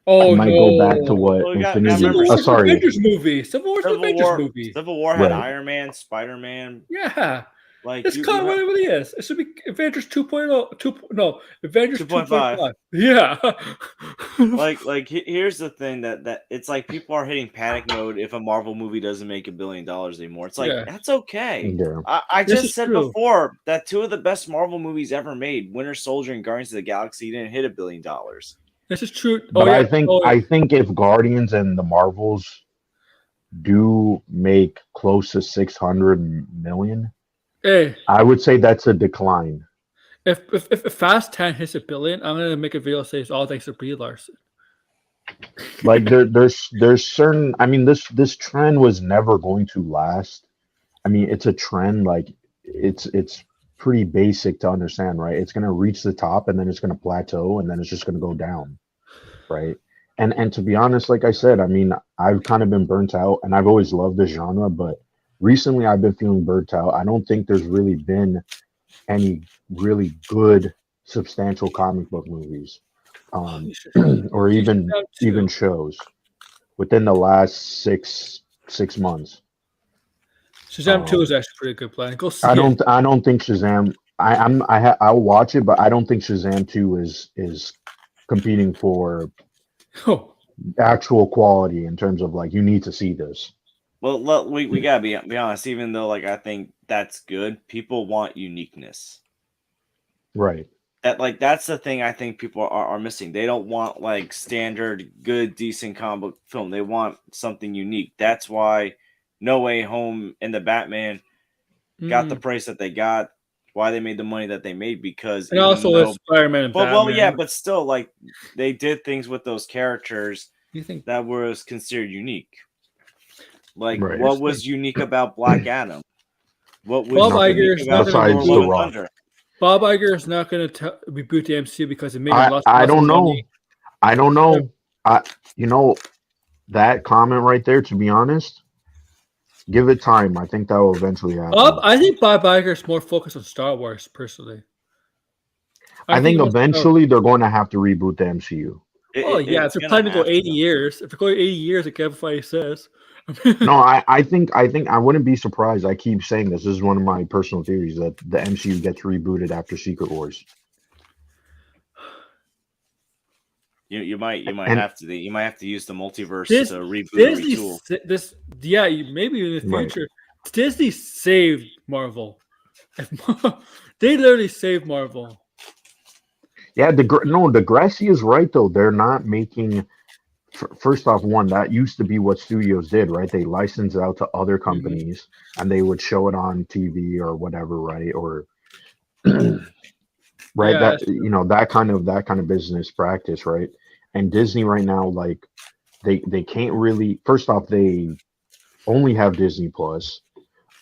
Oh It might go back to no! what Well, you got Infinity. Civil War's an Sorry, Avengers movie. Civil War's an Avengers movie. Civil War had Right. Iron Man, Spider-Man. Yeah. Like It's kind of what it really is. It should be Avengers 2.0. Avengers 2.5. Yeah. Here's the thing that it's like people are hitting panic mode if a Marvel movie doesn't make $1 billion anymore. It's like that's okay. Yeah. I This just is said true. before that 2 of the best Marvel movies ever made, Winter Soldier and Guardians of the Galaxy, didn't hit $1 billion. This is true. But I think if Guardians and the Marvels do make close to 600 million, Hey, I would say that's a decline. if Fast 10 hits $1 billion, I'm gonna make a video say it's all thanks to Brie Larson. Like there's certain. I mean, this trend was never going to last. I mean, it's a trend. Like it's pretty basic to understand, right? It's gonna reach the top and then it's gonna plateau and then it's just gonna go down, right? And to be honest, like I said, I mean, I've kind of been burnt out, and I've always loved this genre, but recently I've been feeling burnt out. I don't think there's really been any really good substantial comic book movies, or even shows within the last six months. Shazam 2 is actually a pretty good plan. Go see I it. don't think Shazam. I'll watch it, but I don't think Shazam 2 is competing for Oh, actual quality in terms of like you need to see this. Well, we gotta be honest. Even though I think that's good, people want uniqueness. Right. That's the thing I think people are missing. They don't want like standard good decent comic book film. They want something unique. That's why No Way Home and the Batman got the price that they got. Why they made the money that they made, because and also Spider-Man and Batman. Well, yeah, but still, like they did things with those characters that was considered unique. Like what was unique about Black Adam? What was Bob Iger is not besides going The Rock? Bob Iger is not going to reboot the MCU because it made him lots I don't of know. money. I don't know. That comment right there, to be honest, give it time. I think that will eventually happen. I think Bob Iger is more focused on Star Wars, personally. I think eventually they're going to have to reboot the MCU. If they're planning to go 80 years. If they're going 80 years, like Kevin Feige says. No, I think I wouldn't be surprised. I keep saying this. This is one of my personal theories that the MCU gets rebooted after Secret Wars. You might have to use the multiverse to reboot and retool. Maybe in the future. Right. Disney saved Marvel. They literally saved Marvel. Yeah, Degrassi is right though. They're not making. First off, one, that used to be what studios did, right? They licensed it out to other companies, and they would show it on TV or whatever, right? Or right, that kind of business practice, right? And Disney right now, like, they can't really. First off, they only have Disney Plus,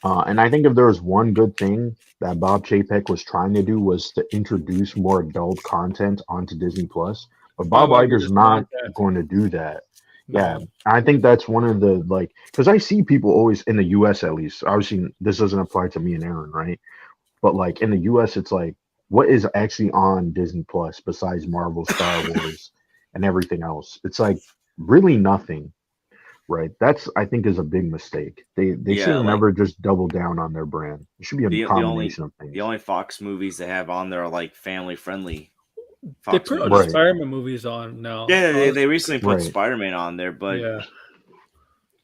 and I think if there was one good thing that Bob Chapek was trying to do was to introduce more adult content onto Disney Plus. But Bob Iger's not going to do that. No. Yeah, I think that's one of the, like, because I see people always in the U.S. at least. Obviously, this doesn't apply to me and Aaron, right? But like in the U.S., it's like, what is actually on Disney Plus besides Marvel, Star Wars, and everything else? It's like really nothing, right? That's, I think, is a big mistake. They should have never just doubled down on their brand. It should be a combination of things. The only Fox movies they have on there are like family friendly. They put Spider-Man movies on now. Yeah, they recently put Spider-Man on there, but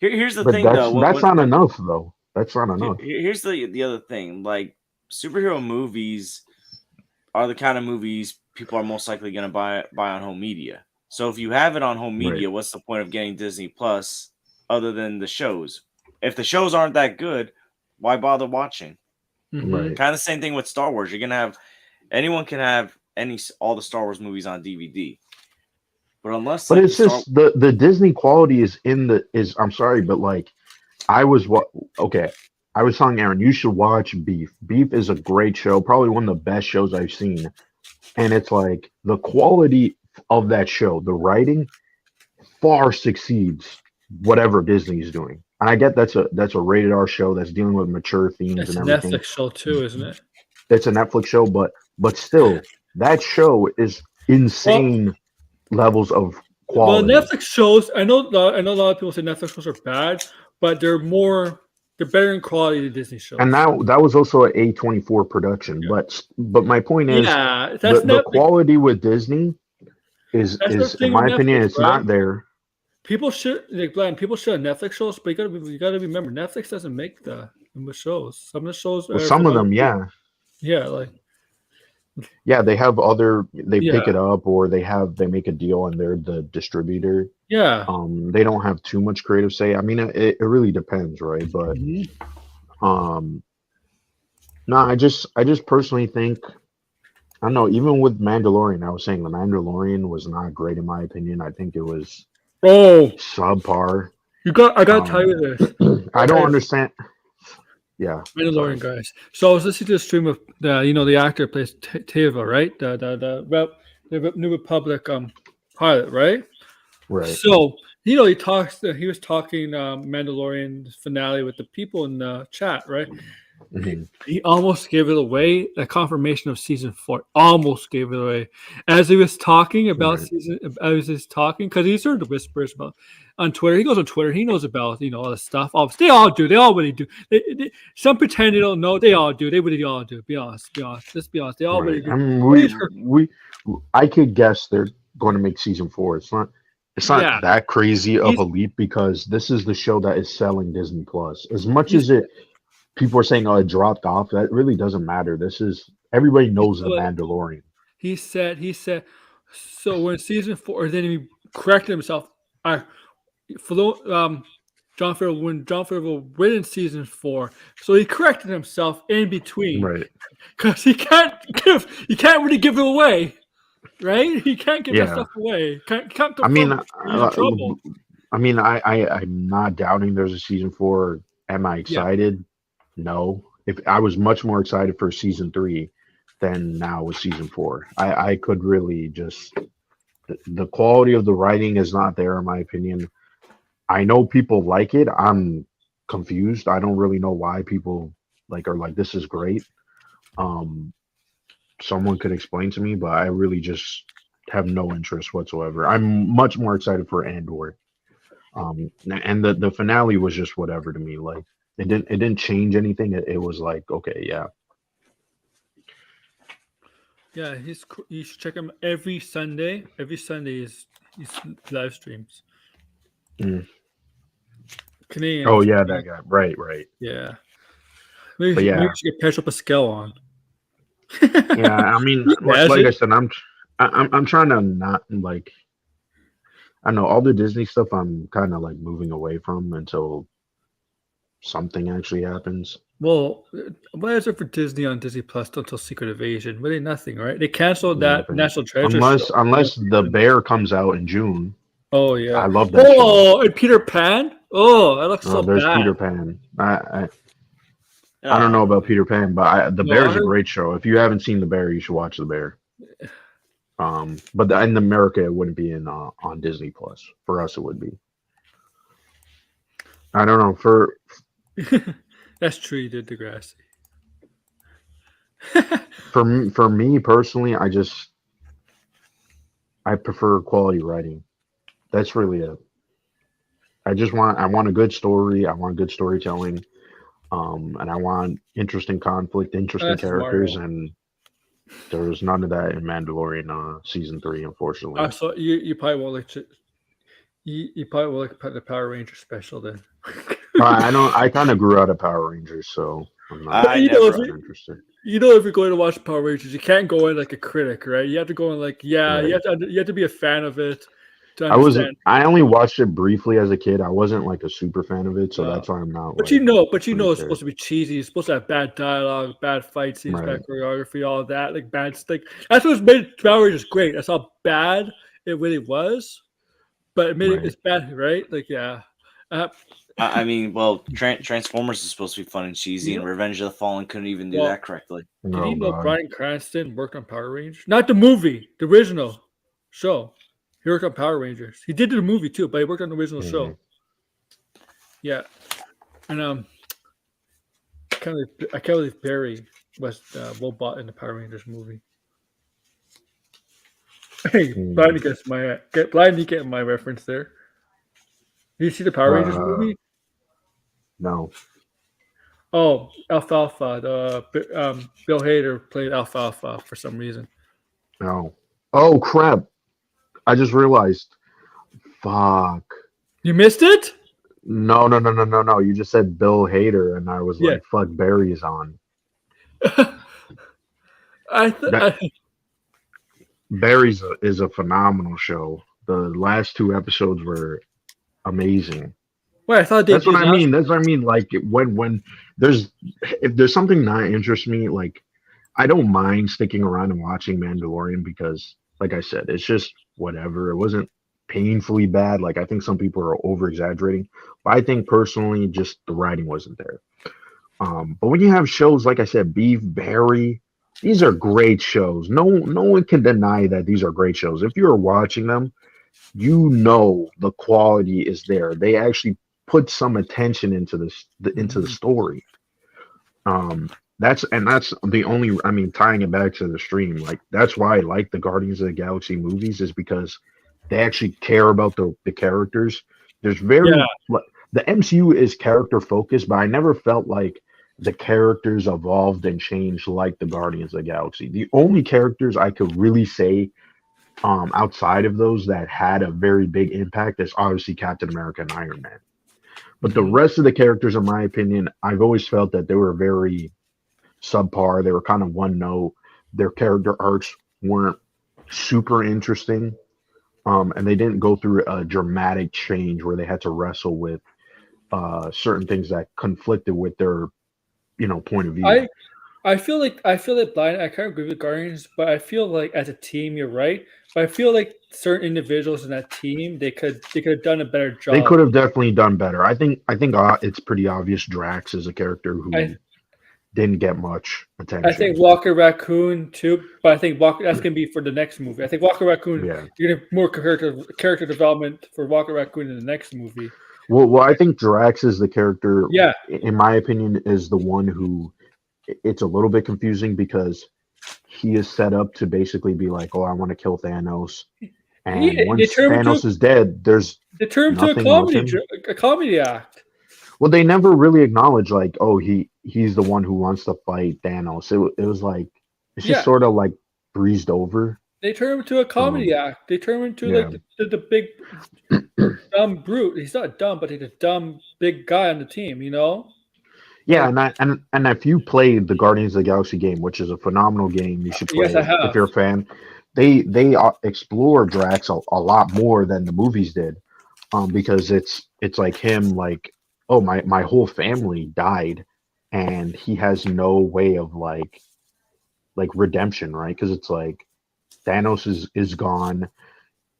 here's the thing, though. That's not enough, though. That's not enough. Here's the other thing. Like, superhero movies are the kind of movies people are most likely going to buy on home media. So if you have it on home media, what's the point of getting Disney Plus other than the shows? If the shows aren't that good, why bother watching? Right. Kind of the same thing with Star Wars. You're going to have anyone can have all the Star Wars movies on DVD, but unless it's just the Disney quality is I'm sorry, but like I was telling Aaron, you should watch Beef. Beef is a great show, probably one of the best shows I've seen and it's like the quality of that show, the writing far succeeds whatever Disney's doing. And I get that's a rated R show that's dealing with mature themes It's and a everything. Netflix show too, isn't it? It's a Netflix show, but still, that show is insane levels of quality. Well, Netflix shows. I know a lot of people say Netflix shows are bad, but they're better in quality than Disney shows. And that was also an A24 production. Yeah. But my point is, the quality with Disney is in my opinion, it's not there. People should people should have Netflix shows, but you gotta remember Netflix doesn't make the shows. Some of the shows, some of them, yeah, they have pick it up, or they make a deal and they're the distributor. Yeah. They don't have too much creative say. I mean, it really depends, right? But no, I just personally think, I don't know, even with Mandalorian, I was saying the Mandalorian was not great in my opinion. I think it was subpar. I gotta tell you this. I don't understand. Yeah, Mandalorian guys. So I was listening to the stream of the actor who plays Teva, right? The New Republic pilot, right? Right. So he was talking Mandalorian finale with the people in the chat, right? Mm-hmm. He almost gave it away. The confirmation of season 4 almost gave it away as he was talking about season. I was just talking because he's heard the whispers about on Twitter. He goes on Twitter. He knows about all this stuff. They all do. They all really do. Some pretend they don't know. They all do. They really all do. Be honest. Let's be honest. They all really do. I mean, I could guess they're going to make season 4. It's not that crazy of a leap because this is the show that is selling Disney Plus. As much as people are saying, it dropped off. That really doesn't matter. Everybody knows the Mandalorian. He said, so when season 4, then he corrected himself. John Favreau went in season 4, so he corrected himself in between. Right. Because he can't really give it away. Right? He can't give that stuff away. I'm not doubting there's a season 4. Am I excited? No. If I was much more excited for season 3 than now with season 4. I could really just the quality of the writing is not there in my opinion. I know people like it. I'm confused. I don't really know why people are like this is great. Someone could explain to me, but I really just have no interest whatsoever. I'm much more excited for Andor. And the finale was just whatever to me. Like it didn't change anything. It was like, okay, yeah. Yeah, you should check him every Sunday. Every Sunday is live streams. Canadian. Oh yeah, that guy. Right. Yeah. Maybe you should patch up a scale on. Yeah, I mean, like I said, I'm trying to not like. I know all the Disney stuff. I'm kind of like moving away from until something actually happens. Well, what is it for Disney on Disney Plus until Secret Invasion? Really nothing, right? They canceled that National Treasure unless the Bear comes out in June. Oh yeah, I love that. Oh, and Peter Pan. Oh, that looks so bad. There's Peter Pan. I don't know about Peter Pan, but The Bear is a great show. If you haven't seen The Bear, you should watch The Bear. But in America, it wouldn't be on Disney Plus. For us, it would be. I don't know. For that's true. You did Degrassi. for me personally, I prefer quality writing. That's really it. I want a good story. I want good storytelling. And I want interesting conflict, interesting characters, and there's none of that in Mandalorian season 3, unfortunately. So you probably won't like you probably will like the Power Ranger special then. I kind of grew out of Power Rangers, so I'm not interested. You know, if you're going to watch Power Rangers, you can't go in like a critic, right? You have to go in like, you have to be a fan of it. I only watched it briefly as a kid. I wasn't like a super fan of it, so that's why I'm not. But you know, it's supposed to be cheesy. It's supposed to have bad dialogue, bad fight scenes, bad choreography, all of that, like bad stick. That's what made Power Rangers great. That's how bad it really was, but it made it's bad, right? Like, yeah. I mean, well, Transformers is supposed to be fun and cheesy, and Revenge of the Fallen couldn't even do that correctly. Did you know Bryan Cranston worked on Power Rangers? Not the movie, the original show. He worked on Power Rangers. He did the movie too, but he worked on the original show. Yeah, and I can't believe Barry was Robot in the Power Rangers movie. Hey, Blind getting my reference there. Did you see the Power Rangers movie? No. Oh, Alfalfa. Bill Hader played Alfalfa for some reason. No. Oh crap! I just realized. Fuck. You missed it? No. You just said Bill Hader, and I was like, "Fuck, Barry's on." Barry's is a phenomenal show. The last 2 episodes were amazing. Well, I thought that's what I mean. That's what I mean. Like when if there's something that interests me, like I don't mind sticking around and watching Mandalorian because, like I said, it's just whatever. It wasn't painfully bad. Like I think some people are over exaggerating, but I think personally, just the writing wasn't there. But when you have shows like I said, Beef, Barry, these are great shows. No one can deny that these are great shows. If you're watching them, you know the quality is there. They actually put some attention into the story. That's the only, I mean, tying it back to the stream, like that's why I like the Guardians of the Galaxy movies, is because they actually care about the characters. There's the MCU is character focused, but I never felt like the characters evolved and changed like the Guardians of the Galaxy. The only characters I could really say outside of those that had a very big impact is obviously Captain America and Iron Man. But the rest of the characters, in my opinion, I've always felt that they were very subpar. They were kind of one note. Their character arcs weren't super interesting. And they didn't go through a dramatic change where they had to wrestle with certain things that conflicted with their, point of view. I feel like Blind. I kind of agree with Guardians, but I feel like as a team, you're right. But I feel like certain individuals in that team, they could have done a better job. They could have definitely done better. I think it's pretty obvious Drax is a character who didn't get much attention. I think Walker Raccoon too, but I think that's gonna be for the next movie. I think Walker Raccoon, you're gonna have more character development for Walker Raccoon in the next movie. Well, I think Drax is the character. Yeah, in my opinion, is the one who. It's a little bit confusing because he is set up to basically be like, "Oh, I want to kill Thanos," and once Thanos is dead, there's they turn to a comedy act. Well, they never really acknowledge like, "Oh, he's the one who wants to fight Thanos." It was like it's just sort of like breezed over. They turn him to a comedy act. They turn him into like the big dumb brute. He's not dumb, but he's a dumb big guy on the team. Yeah, and if you played the Guardians of the Galaxy game, which is a phenomenal game, you should play it if you're a fan. They explore Drax a lot more than the movies did, because it's like him like, oh, my whole family died, and he has no way of like redemption, right? Because it's like Thanos is gone,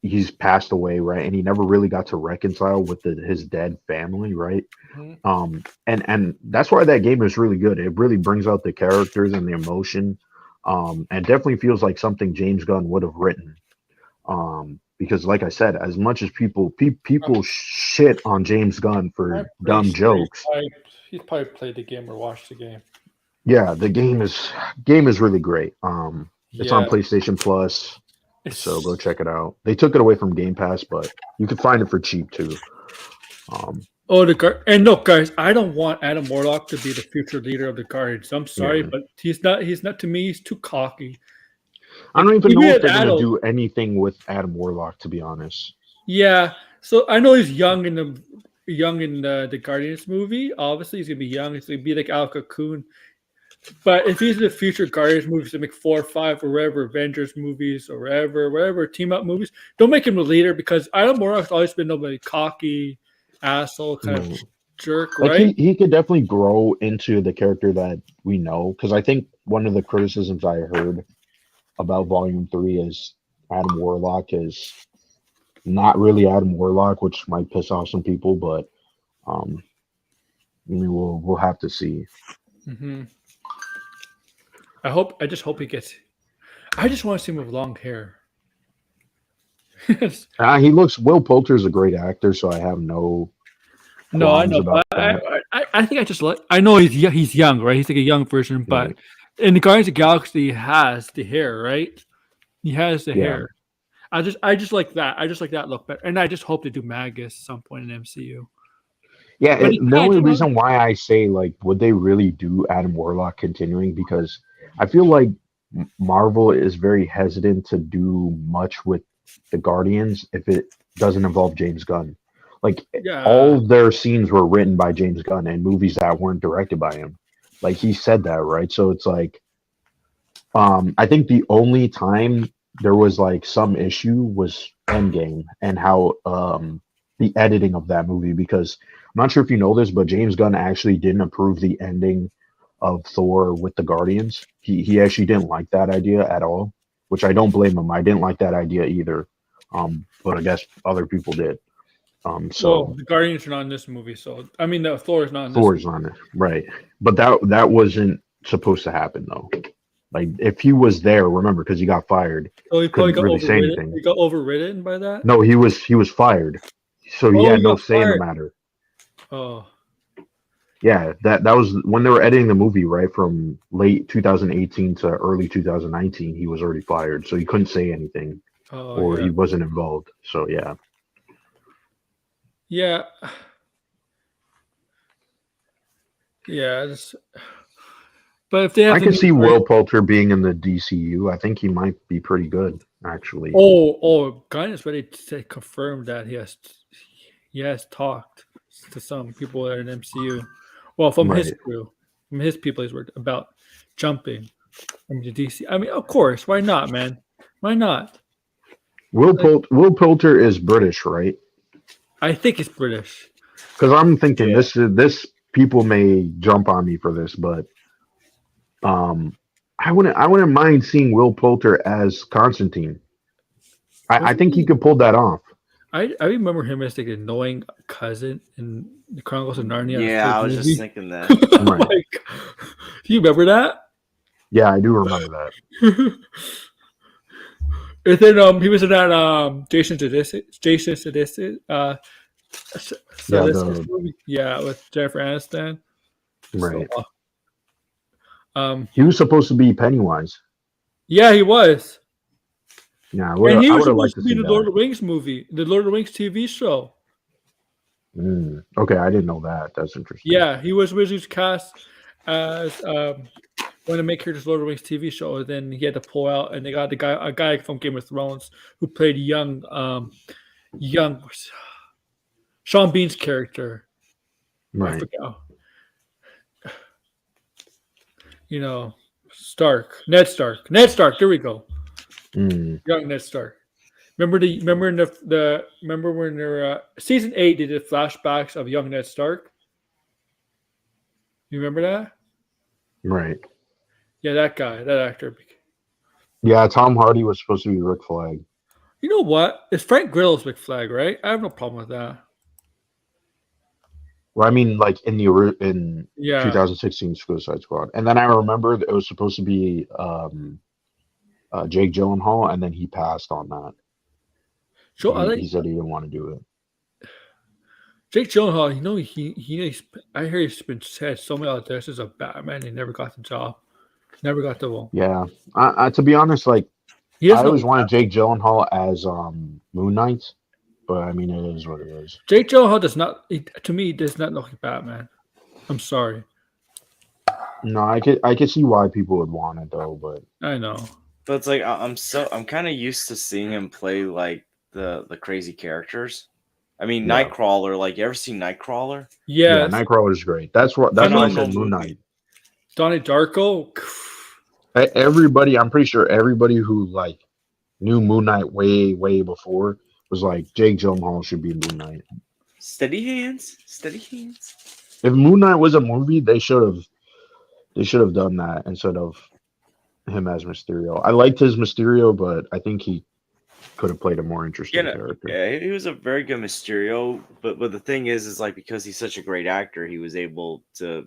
he's passed away, right? And he never really got to reconcile with his dead family, right? Mm-hmm. And that's why that game is really good. It really brings out the characters and the emotion, and definitely feels like something James Gunn would have written. Because, like I said, as much as people shit on James Gunn for dumb jokes, he's probably played the game or watched the game. Yeah, the game is really great. It's on PlayStation Plus. So go check it out. They took it away from Game Pass, but you can find it for cheap too. And look, guys, I don't want Adam Warlock to be the future leader of the Guardians. I'm sorry, but he's not. He's not. To me, he's too cocky. I don't even know if they're going to do anything with Adam Warlock, to be honest. Yeah. So I know he's young in the Guardians movie. Obviously, he's going to be young. He's going to be like Al Cocoon. But if he's in the future Guardians movies, to make 4 or 5 or wherever, Avengers movies or wherever team up movies, don't make him the leader, because Adam Warlock's always been nobody cocky, asshole kind of jerk, right? He could definitely grow into the character that we know, because I think one of the criticisms I heard about Volume 3 is Adam Warlock is not really Adam Warlock, which might piss off some people, but I mean, we'll have to see. Mm-hmm. I just hope he gets. I just want to see him with long hair. He looks. Will Poulter's a great actor, so I have no No, I qualms know, but about that. I think I just like. I know he's young, right? He's like a young version, but Right. in the Guardians of the Galaxy, he has the hair, right? He has the Yeah. hair. I just like that. I just like that look better, and I just hope they do Magus at some point in MCU. Yeah, But he the can't, only reason why I say like, would they really do Adam Warlock continuing? Because I feel like Marvel is very hesitant to do much with the Guardians if it doesn't involve James Gunn. Like Yeah. all their scenes were written by James Gunn and movies that weren't directed by him. Like he said that, right? So it's like, I think the only time there was like some issue was Endgame and how the editing of that movie, because I'm not sure if you know this, but James Gunn actually didn't approve the ending of Thor with the Guardians. He actually didn't like that idea at all, which I don't blame him. I didn't like that idea either. But I guess other people did. Well, So the Guardians are not in this movie, so I mean, no, Thor is not in this. Thor's on it, right? But that wasn't supposed to happen though. Like if he was there, remember, because he got fired, So he probably couldn't got really say overridden. anything. He got overridden by that. No, he was fired, so he Oh, had he no got say in the fired. matter. Oh, Yeah, that was when they were editing the movie, right? From late 2018 to early 2019, he was already fired, so he couldn't say anything, or yeah. he wasn't involved. So yeah, Yeah. Yeah. But if they have I the can new see Will Poulter being in the DCU. I think he might be pretty good, actually. Gunn is ready to confirm that he has talked to some people that are in MCU. Well, from his Right. crew, from his people, he's worked about jumping from the DC. I mean, of course, why not, man? Why not? Will Poulter is British, right? I think it's British. Because I'm thinking Yeah. this people may jump on me for this, but I wouldn't mind seeing Will Poulter as Constantine. I think he could pull that off. I remember him as like an annoying cousin in the Chronicles of Narnia. Yeah, I was just thinking that. Right. Like, do you remember that? Yeah, I do remember that. And then he was in that Jason Sudeikis Yeah, movie. Yeah, with Jennifer Aniston. right. So, He was supposed to be Pennywise. yeah, he was. Yeah, And he I was would have liked supposed to to be see in the Lord that. of the Rings movie, the Lord of the Rings TV show. Okay, I didn't know that. That's interesting. Yeah, he was originally cast as one of the makers of the Lord of the Rings TV show. And then he had to pull out, and they got a guy from Game of Thrones who played young Sean Bean's character. I Right. forgot. Ned Stark. There we go. Young Ned Stark. Remember when they're season 8 they did flashbacks of young Ned Stark? You remember that? Right. Yeah, that guy, that actor. Yeah, Tom Hardy was supposed to be Rick Flag. You know what? It's Frank Grillo's big flag, right? I have no problem with that. Well, I mean, like in 2016 Suicide Squad, and then I remember it was supposed to be Jake Gyllenhaal, and then he passed on that. He said he didn't want to do it. Jake Gyllenhaal, I hear he's been said so many auditions as a Batman. He never got the job. Never got the role. Yeah, to be honest, like I always wanted Jake Gyllenhaal as Moon Knight, but I mean, it is what it is. Jake Gyllenhaal does not look like Batman. I'm sorry. No, I could see why people would want it though, but I know. But it's like I'm kind of used to seeing him play like the crazy characters. I mean, yeah. Nightcrawler. Like, you ever seen Nightcrawler? Yeah, Nightcrawler is great. That's why I said Moon Knight. Donnie Darko. Everybody, I'm pretty sure everybody who like knew Moon Knight way before was like Jake Gyllenhaal should be Moon Knight. Steady hands. If Moon Knight was a movie, they should have done that instead of him as Mysterio. I liked his Mysterio, but I think he could have played a more interesting character. Yeah, he was a very good Mysterio, but the thing is like because he's such a great actor, he was able to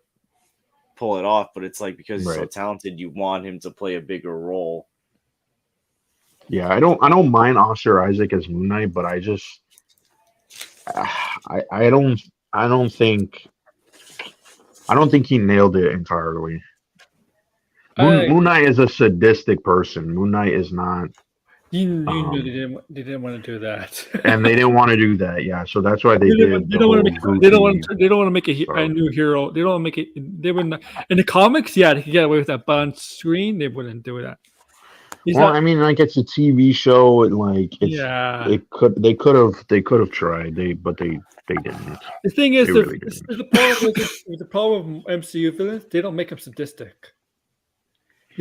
pull it off. But it's like because he's so talented, you want him to play a bigger role. Yeah, I don't mind Oscar Isaac as Moon Knight, but I just I don't think he nailed it entirely. Moon Knight is a sadistic person. Moon Knight is not. You knew they didn't want to do that, and they didn't want to do that. Yeah, so that's why they did. They don't want to make a new hero. They don't want to make it. They wouldn't in the comics. Yeah, they could get away with that, but on screen they wouldn't do that. I mean, like it's a TV show, and like they could have tried, but they didn't. The thing is, the problem with MCU villains, they don't make them sadistic.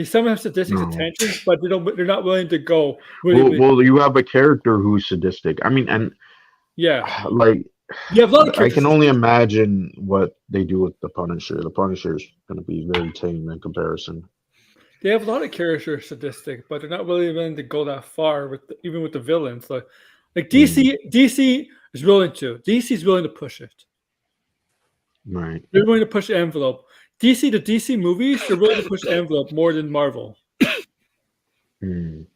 Some have sadistic intentions, but they're not willing to go. Well, you have a character who's sadistic. I mean, and like you have a lot of I can only imagine what they do with the Punisher. The Punisher is going to be very tame in comparison. They have a lot of characters sadistic, but they're not really willing to go that far even with the villains. Like DC is willing to. DC is willing to push it. Right. They're willing to push the envelope. The DC movies, they're willing to push the envelope more than Marvel. Dan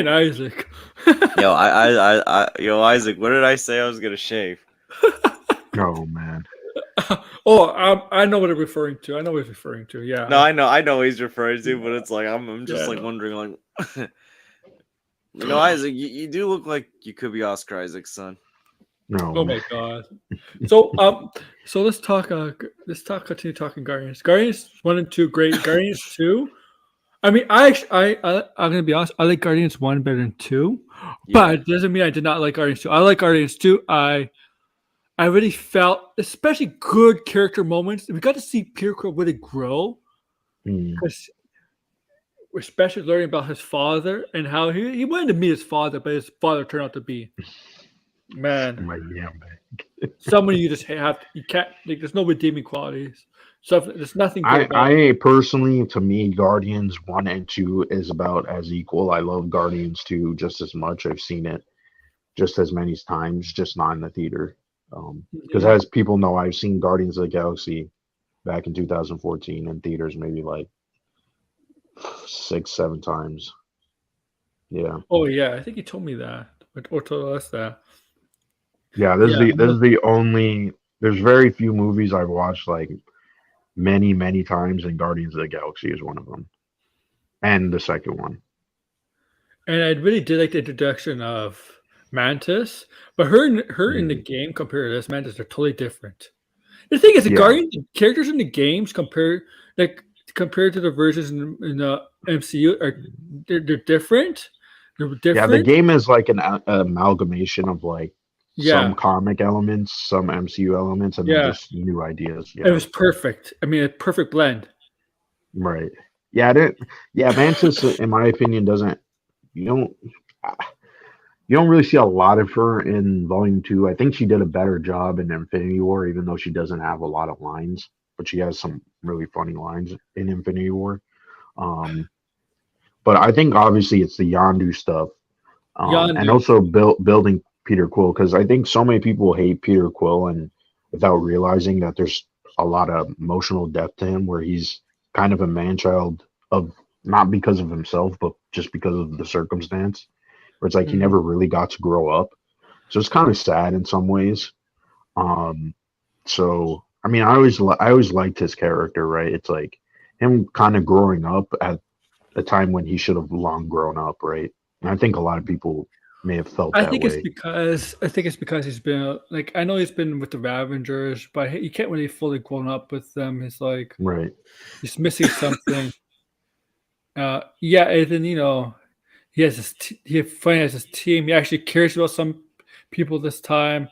Isaac. Yo, Isaac, what did I say I was gonna shave? Oh man. I know what I'm referring to. I know what he's referring to. Yeah. No, I know what he's referring to, but it's like I'm just like wondering, like, Isaac, you do look like you could be Oscar Isaac's son. No. Oh my god. So let's talk. Continue talking Guardians. Guardians 1 and 2, great. Guardians 2. I mean, I'm gonna be honest. I like Guardians 1 better than 2, but it doesn't mean I did not like Guardians 2. I like Guardians 2. I really felt, especially good character moments. We got to see Peter Quill really grow, because especially learning about his father and how he wanted to meet his father, but his father turned out to be. Man, someone you just have. You can't. Like, there's no redeeming qualities. So there's nothing. I personally, to me, Guardians 1 and 2 is about as equal. I love Guardians 2 just as much. I've seen it just as many times, just not in the theater. Because as people know, I've seen Guardians of the Galaxy back in 2014 in theaters, maybe like 6-7 times. Yeah. Oh yeah, I think you told me that, or told us that. Yeah, this is the only. There's very few movies I've watched like many times, and Guardians of the Galaxy is one of them, and the second one. And I really did like the introduction of Mantis, but her in the game compared to this Mantis are totally different. The thing is, the Guardians characters in the games compared to the versions in the MCU they're different. They're different. Yeah, the game is like an amalgamation of like. Some comic elements, some MCU elements, and then just new ideas. Yeah. It was perfect. I mean, a perfect blend. Right. Yeah. Mantis, in my opinion, doesn't. You don't really see a lot of her in Volume 2. I think she did a better job in Infinity War, even though she doesn't have a lot of lines, but she has some really funny lines in Infinity War. But I think obviously it's the Yondu stuff, and also building Peter Quill, because I think so many people hate Peter Quill and without realizing that there's a lot of emotional depth to him, where he's kind of a man-child of not because of himself, but just because of the circumstance, where it's like he never really got to grow up. So it's kind of sad in some ways. So I mean, I always liked his character, right? It's like him kind of growing up at a time when he should have long grown up, right? And I think a lot of people may have felt that way. I think it's because he's been like, I know he's been with the Ravengers, but he can't really fully grown up with them. He's like, right, he's missing something. And then he has his team. He actually cares about some people this time.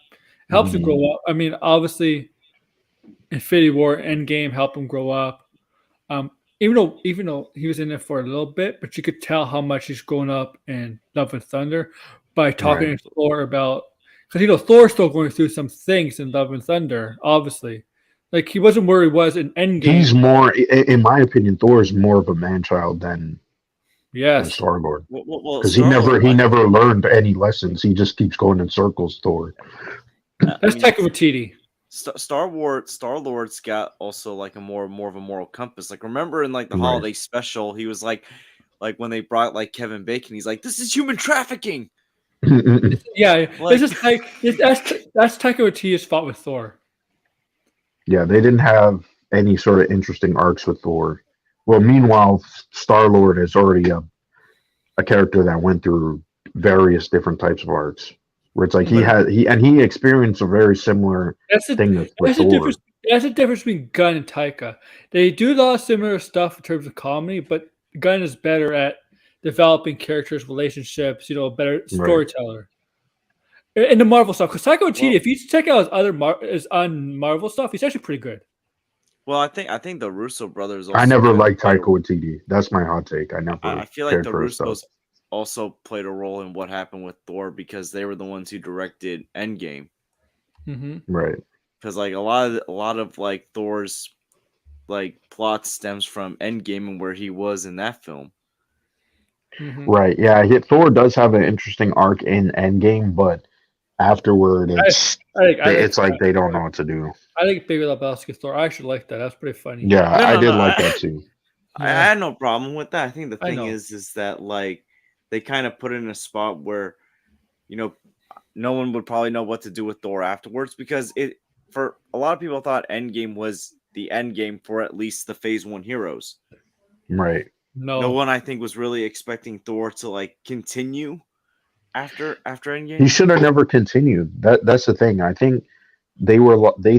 Helps him grow up. I mean, obviously, Infinity War Endgame helped him grow up. Even though he was in it for a little bit, but you could tell how much he's grown up in Love and Thunder by talking to Thor about, because Thor's still going through some things in Love and Thunder, obviously. Like, he wasn't where he was in Endgame. He's more, in my opinion, Thor is more of a man-child than Yes. Star-Lord. Well, Because he never learned any lessons. He just keeps going in circles, Thor. That's Taika Waititi. Star-Lord's got also like a more of a moral compass. Like remember in like the holiday special, he was like when they brought like Kevin Bacon, he's like, "This is human trafficking." Yeah, like, this is like that's Taika Waititi's fault with Thor. Yeah, they didn't have any sort of interesting arcs with Thor. Well, meanwhile, Star-Lord is already a character that went through various different types of arcs. Where it's like he experienced a very similar thing with Thor. That's the difference between Gunn and Taika. They do a lot of similar stuff in terms of comedy, but Gunn is better at developing characters, relationships. Better storyteller. In the Marvel stuff, because Taika Waititi, if you check out his on Marvel stuff, he's actually pretty good. Well, I think the Russo brothers. I never liked Taika Waititi. That's my hot take. I feel like the Russos also played a role in what happened with Thor because they were the ones who directed Endgame. Mm-hmm. Right. Because like a lot of like Thor's like plot stems from Endgame and where he was in that film. Mm-hmm. Right. Yeah. Thor does have an interesting arc in Endgame, but afterward, it's like they don't know what to do. I think Big Lebowski Thor. I actually like that. That's pretty funny. Yeah, I did like that too. I had no problem with that. I think the thing is that like they kind of put it in a spot where, no one would probably know what to do with Thor afterwards because for a lot of people thought Endgame was the end game for at least the Phase 1 heroes. Right. No one I think was really expecting Thor to like continue after Endgame. He should have never continued. That's the thing. I think they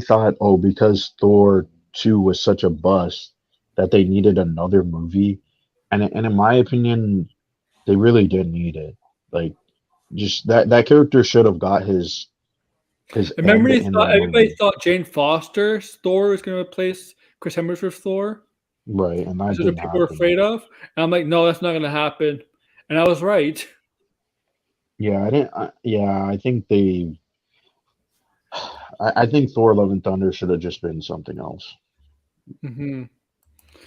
thought, because Thor 2 was such a bust that they needed another movie, and in my opinion, they really didn't need it. Like, just that character should have got his. Remember, everybody thought Jane Foster's Thor was going to replace Chris Hemsworth's Thor. Right, and that's what people were afraid of. And I'm like, no, that's not going to happen. And I was right. Yeah, I think I think Thor: Love and Thunder should have just been something else. Mm-hmm.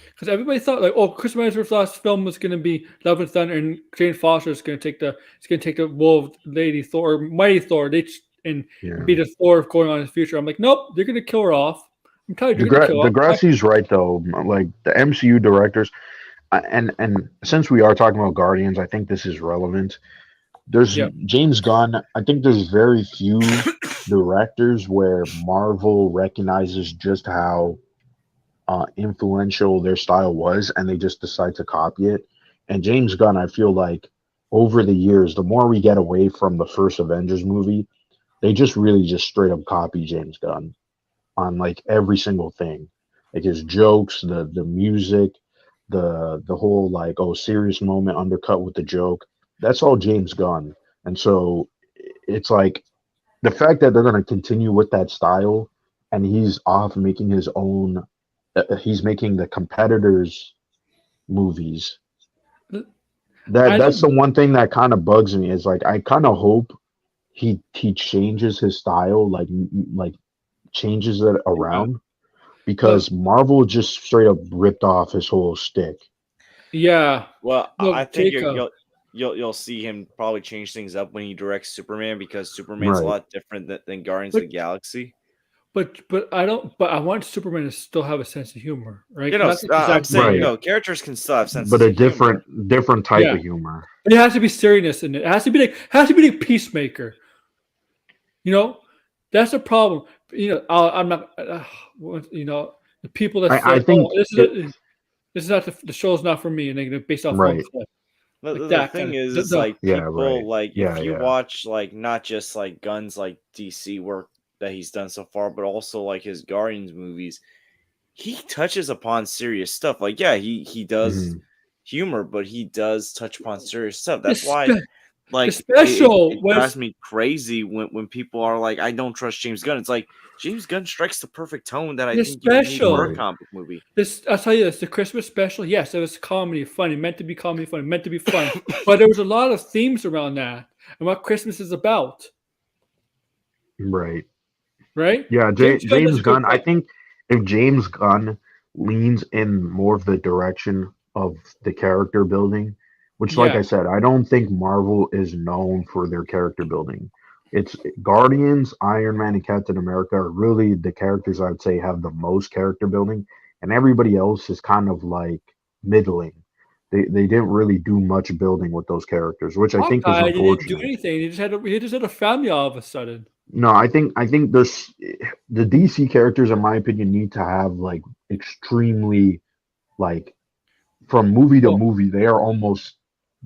Because everybody thought Chris Hemsworth's last film was going to be Love and Thunder, and Jane Foster is going to take the role of Lady Thor, or Mighty Thor, be the Thor going on in the future. I'm like, nope, they're going to kill her off. I'm telling you, Degrassi's right though. Like the MCU directors, and since we are talking about Guardians, I think this is relevant. There's James Gunn. I think there's very few directors where Marvel recognizes just how influential their style was, and they just decide to copy it. And James Gunn, I feel like over the years, the more we get away from the first Avengers movie, they just really just straight up copy James Gunn on like every single thing, like his jokes, the music, the whole like serious moment undercut with the joke. That's all James Gunn. And so it's like the fact that they're going to continue with that style, and he's off making his own. He's making the competitors' movies. That's the one thing that kind of bugs me. Is like I kind of hope he changes his style, like changes it around, because Marvel just straight up ripped off his whole stick. Yeah. Well, I think you'll see him probably change things up when he directs Superman, because Superman's a lot different than Guardians of the Galaxy. But I don't. But I want Superman to still have a sense of humor, right? I'm saying characters can still have sense, but a different type of humor. But it has to be seriousness in it. It has to be like Peacemaker. That's the problem. I'm not. The people that I think this is not the show's not for me, and they're based off one clip. The thing is like people like if you watch like not just like Gunn's like DC work that he's done so far, but also like his Guardians movies, he touches upon serious stuff. Like he does humor, but he does touch upon serious stuff. That's why like it drives me crazy when people are like, I don't trust James Gunn. It's like James Gunn strikes the perfect tone that I think you need for a comic book movie. I'll tell you this, the Christmas special, yes, it was comedy, funny, meant to be comedy, funny, meant to be fun. But there was a lot of themes around that and what Christmas is about. Right. Yeah, James Gunn. I think if James Gunn leans in more of the direction of the character building, Which, like Yeah. I said, I don't think Marvel is known for their character building. It's Guardians, Iron Man, and Captain America are really the characters I'd say have the most character building, and everybody else is kind of like middling. They didn't really do much building with those characters, which I think is Hawkeye didn't do unfortunate. anything. He just had a family all of a sudden. No, I think there's the DC characters, in my opinion, need to have like extremely like from movie to Well, movie, they are almost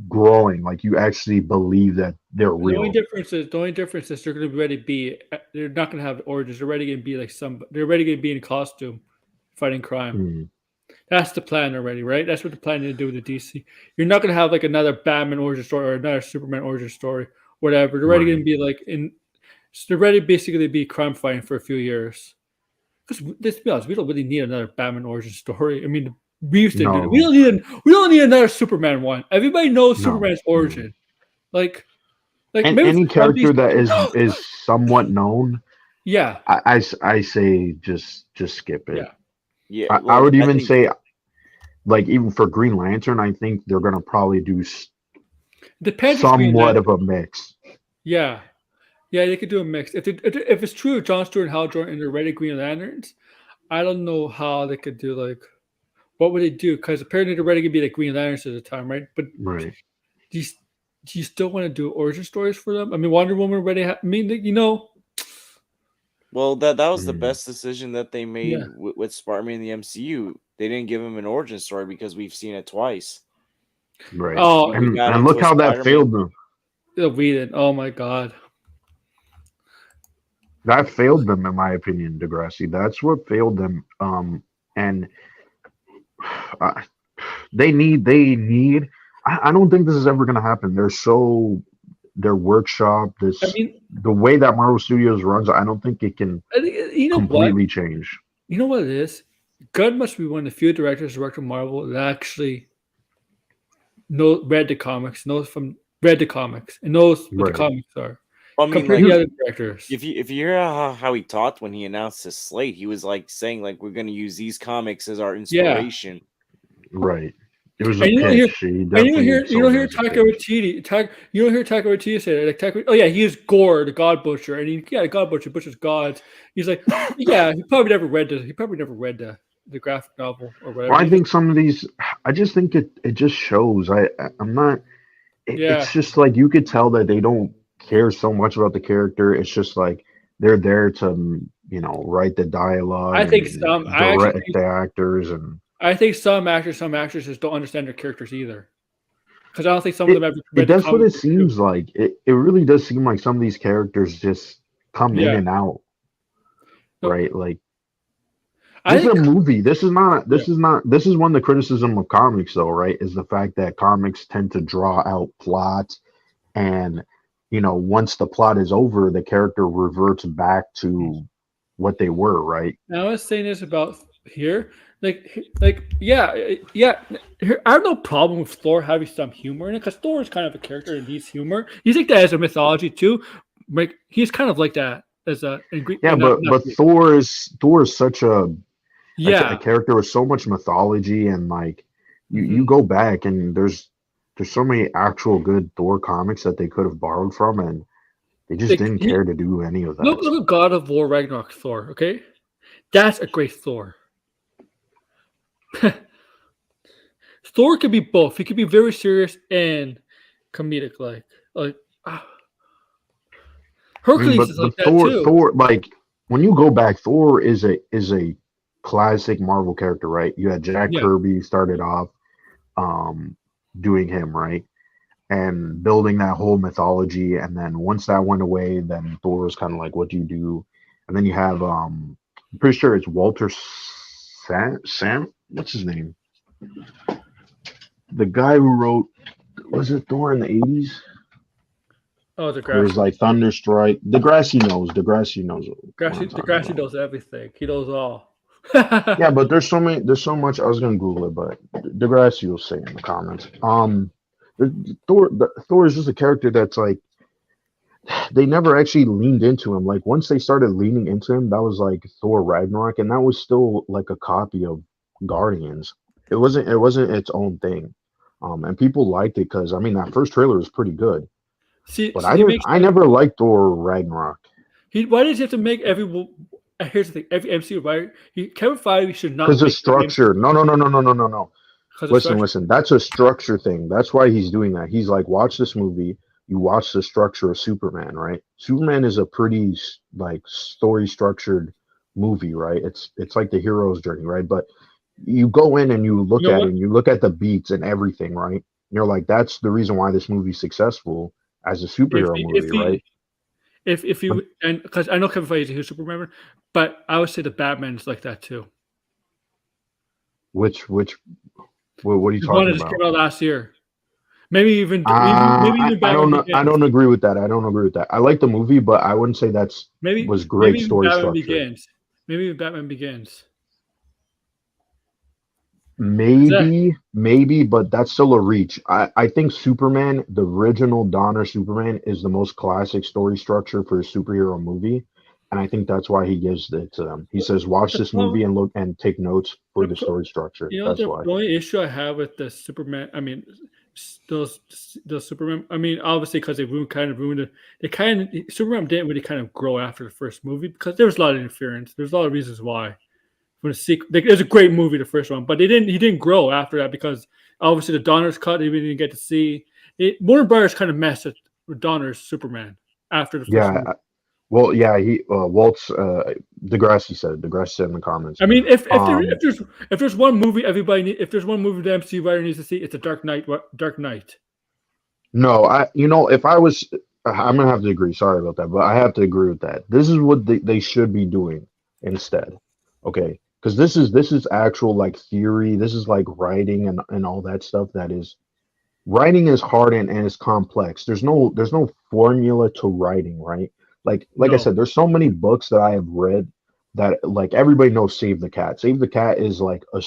growing. Like you actually believe that they're the only real. difference is they're going to be ready to be. They're not going to have origins. They're ready to be like some. They're ready to be in costume, fighting crime. Mm, That's the plan already, right? That's what they're planning to do with the DC. You're not going to have like another Batman origin story or another Superman origin story, whatever. They're ready right. to be like in. They're ready basically to be crime fighting for a few years. Because let's be honest, we don't really need another Batman origin story. I mean, we used to do. No, We don't need another Superman one. Everybody knows no. Superman's origin. Like And maybe any for some character that DC is somewhat known, yeah, I say just skip it. yeah. Yeah, I would even think, say, like even for Green Lantern, I think they're gonna probably do Depends on Green somewhat Lantern. of a mix. Yeah. Yeah, they could do a mix. If it's true, John Stewart and Hal Jordan and the Ready Green Lanterns, I don't know how they could do like what would they do? Because apparently they're ready to be like Green Lanterns at the time, right? But Right. do you still want to do origin stories for them? I mean, Wonder Woman already. I mean, well, that was the Mm, best decision that they made yeah. with Spider-Man in the MCU. They didn't give him an origin story because we've seen it twice. right. Oh, We got And into look a how that Spider-Man. failed them. Whedon. Oh my God. That failed them, in my opinion, Degrassi. That's what failed them. And uh, they need. I don't think this is ever going to happen. Their workshop. I mean, The way that Marvel Studios runs. I don't think it can I think you know what? completely change. You know what it is? Gunn must be one of the few directors directing Marvel that actually read the comics, read the comics, and knows what the Right. comics are. I mean, Compared like, to the other directors. if you hear how he talked when he announced his slate, he was like saying like we're going to use these comics as our inspiration. Right. It was a And you don't hear, pitch. He and you definitely don't hear sold it as a Taika pitch. Waititi. You don't hear Taika Waititi say that. Like oh yeah, he is Gore, the God Butcher, and the God Butcher butchers gods. He's like, yeah, he probably never read the graphic novel or whatever. Well, I think some of these. I just think it just shows. I'm not. Yeah. It's just like you could tell that they don't care so much about the character. It's just like they're there to write the dialogue. I think and direct the actors and. I think some actors, some actresses don't understand their characters either. Because I don't think some of them have read That's the what it comics too. seems like. It really does seem like some of these characters just come in Yeah. and out, No, right? Like I this is a think movie. This is not. This is not. This is one of the criticism of comics, though, right? Is the fact that comics tend to draw out plots, and once the plot is over, the character reverts back to what they were, right? I was saying this about here. Yeah. Here, I have no problem with Thor having some humor in it because Thor is kind of a character and needs humor. You think that as a mythology too? Like he's kind of like that as a Yeah, but Thor is such a yeah. a character with so much mythology, and like you go back and there's so many actual good Thor comics that they could have borrowed from, and they just didn't care to do any of that. Look at God of War Ragnarok Thor, okay? That's a great Thor. Thor could be both. He could be very serious and comedic, like Hercules is like that too. Thor, like when you go back, Thor is a classic Marvel character, right? You had Jack Kirby started off doing him, right? And building that whole mythology, and then once that went away, then Thor was kind of like, what do you do? And then you have I'm pretty sure it's Walter Sam what's his name? The guy who wrote, was it Thor in the 80s? Oh, It was like Thunderstrike. Degrassi knows. Degrassi knows everything. He knows all. Yeah, but there's so much. I was gonna Google it, but Degrassi will say in the comments. Thor is just a character that's like they never actually leaned into him. Like once they started leaning into him, that was like Thor Ragnarok, and that was still like a copy of Guardians. It wasn't its own thing. And people liked it because I mean that first trailer was pretty good. See, But so he makes I never liked Thor Ragnarok. why does he have to make every? Here's the thing: every MCU writer, Kevin Feige should not Because of make structure. No. because of Listen, structure. listen. That's a structure thing. That's why he's doing that. He's like, watch this movie. You watch the structure of Superman, right? Superman is a pretty like story structured movie, right? It's like the hero's journey, right? But you go in and you look You know at it what? and you look at the beats and everything, right? And you're like, that's the reason why this movie's successful as a superhero movie, right? If you and because I know Kevin Feige is a huge Superman, but I would say the Batman's like that too. Which what are you The one that talking just about? came out last year. Maybe even I Batman don't know. I Begins. don't agree with that. I don't agree with that. I like the movie, but I wouldn't say that's was Maybe great even story Batman structure. Begins. Maybe even Batman Begins. That Maybe, but that's still a reach. I think Superman, the original Donner Superman, is the most classic story structure for a superhero movie, and I think that's why he gives it to them. He says, "Watch the this problem, movie and look and take notes for the the pro- story structure." you know, That's why. the only issue I have with the Superman, I mean, those Superman. I mean, obviously because kind of ruined it. They kind of Superman didn't really kind of grow after the first movie because there was a lot of interference. There's a lot of reasons why. When a sequel, it was a great movie, the first one, but they didn't. He didn't grow after that because obviously the Donner's cut. He didn't get to see. Warner Brothers kind of messed with Donner's Superman after the first Yeah. movie. Well, yeah. He Walt's Degrassi said it. Degrassi said in the comments. I mean, Um, if there's one movie if there's one movie the MCU writer needs to see, it's a Dark Knight. Dark Knight. No, if I was, I'm gonna have to agree. Sorry about that, but I have to agree with that. This is what they should be doing instead. Okay, because this is actual like theory. This is like writing and all that stuff. That is writing is hard and it's complex. There's no formula to writing, right? Like I No, said, there's so many books that I have read that like everybody knows Save the Cat. Save the Cat is like a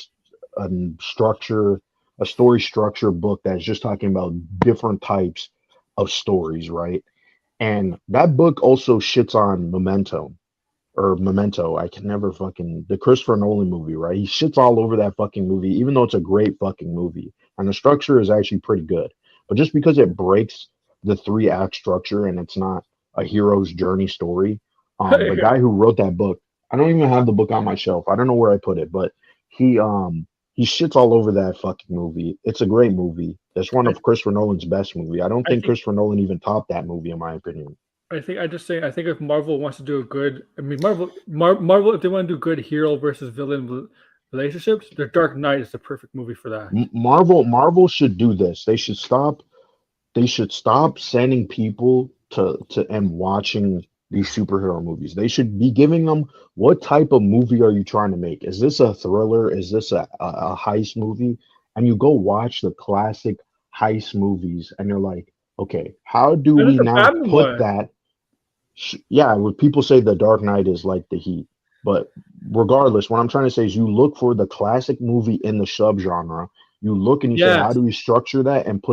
structure, a story structure book that's just talking about different types of stories, right? And that book also shits on Memento. I can never fucking the Christopher Nolan movie, right? He shits all over that fucking movie, even though it's a great fucking movie. And the structure is actually pretty good. But just because it breaks the three act structure and it's not a hero's journey story, the guy who wrote that book, I don't even have the book on my shelf. I don't know where I put it, but he shits all over that fucking movie. It's a great movie. It's one I, of Christopher Nolan's best movie. I don't I think think Christopher Nolan even topped that movie in my opinion. I just say I think if Marvel wants to do a good, I mean Marvel if they want to do good hero versus villain relationships, their Dark Knight is the perfect movie for that. Marvel should do this. They should stop sending people to and watching these superhero movies. They should be giving them what type of movie are you trying to make? Is this a thriller? Is this a heist movie? And you go watch the classic heist movies and you're like, okay, how do I think we the now Batman put one. that? Yeah, when people say the Dark Knight is like the Heat, but regardless, what I'm trying to say is you look for the classic movie in the subgenre. You look and you say, how Yes. do we structure that and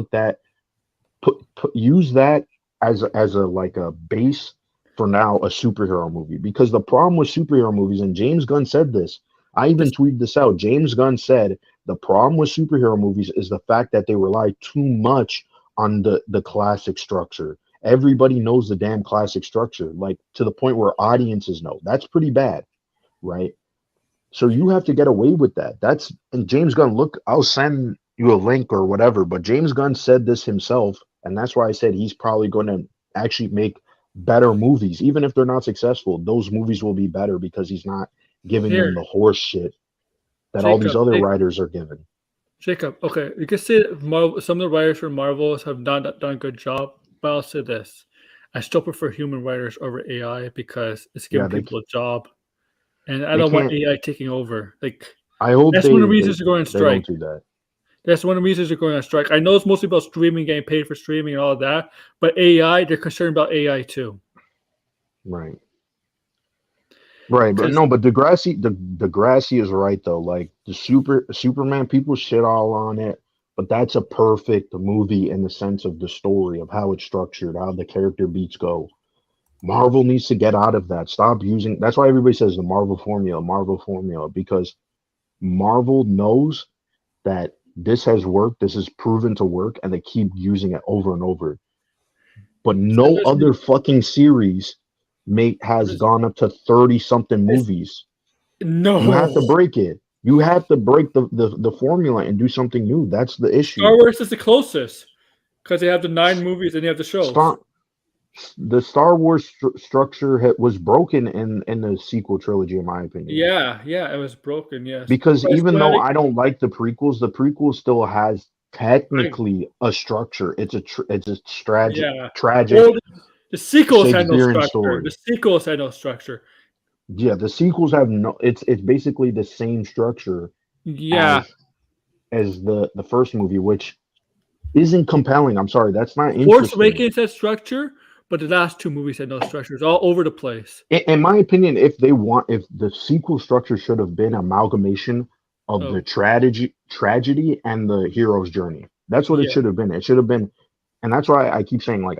use that as a like a base for now a superhero movie? Because the problem with superhero movies, and James Gunn said this, I even This, tweeted this out. James Gunn said the problem with superhero movies is the fact that they rely too much on the classic structure. Everybody knows the damn classic structure, like to the point where audiences know. That's pretty bad, right? So you have to get away with that. That's and James Gunn, look, I'll send you a link or whatever, but James Gunn said this himself, and that's why I said he's probably going to actually make better movies. Even if they're not successful, those movies will be better because he's not giving them here, the horse shit that all these Jacob. other writers are given. Jacob. Okay, you can say that Marvel. Some of the writers for Marvels have not done a good job, but I'll say this: I still prefer human writers over AI because it's Yeah, giving people a job, and I they don't want can't. AI taking over. Like I hope that's one of the they reasons they're going on they don't strike. do that. That's one of the reasons they're going on strike. I know it's mostly about streaming, getting paid for streaming, and all of that, but AI, they're concerned about AI too. Right. Right, but Because no, but Degrassi is right though. Like the Superman, people shit all on it, but that's a perfect movie in the sense of the story of how it's structured, how the character beats go. Marvel needs to get out of that. Stop using. That's why everybody says the Marvel formula, because Marvel knows that this has worked, this is proven to work, and they keep using it over and over. But no other fucking series has gone up to 30 something movies. No, you have to break it. You have to break the formula and do something new. That's the issue. Star Wars is the closest because they have the 9 movies and they have the shows. The Star Wars structure was broken in the sequel trilogy, in my opinion. Yeah, it was broken. Yes, because even though I don't like the prequel still has technically a structure. It's a tragic. Well, the sequels had no structure. Story. The sequels had no structure. Yeah, the sequels have no. It's basically the same structure. Yeah. As the first movie, which isn't compelling. I'm sorry, that's not interesting. Force Awakens had structure, but the last 2 movies had no structure. It's all over the place. In my opinion, if the sequel structure should have been amalgamation of the tragedy and the hero's journey. That's what it should have been. It should have been, and that's why I keep saying, like,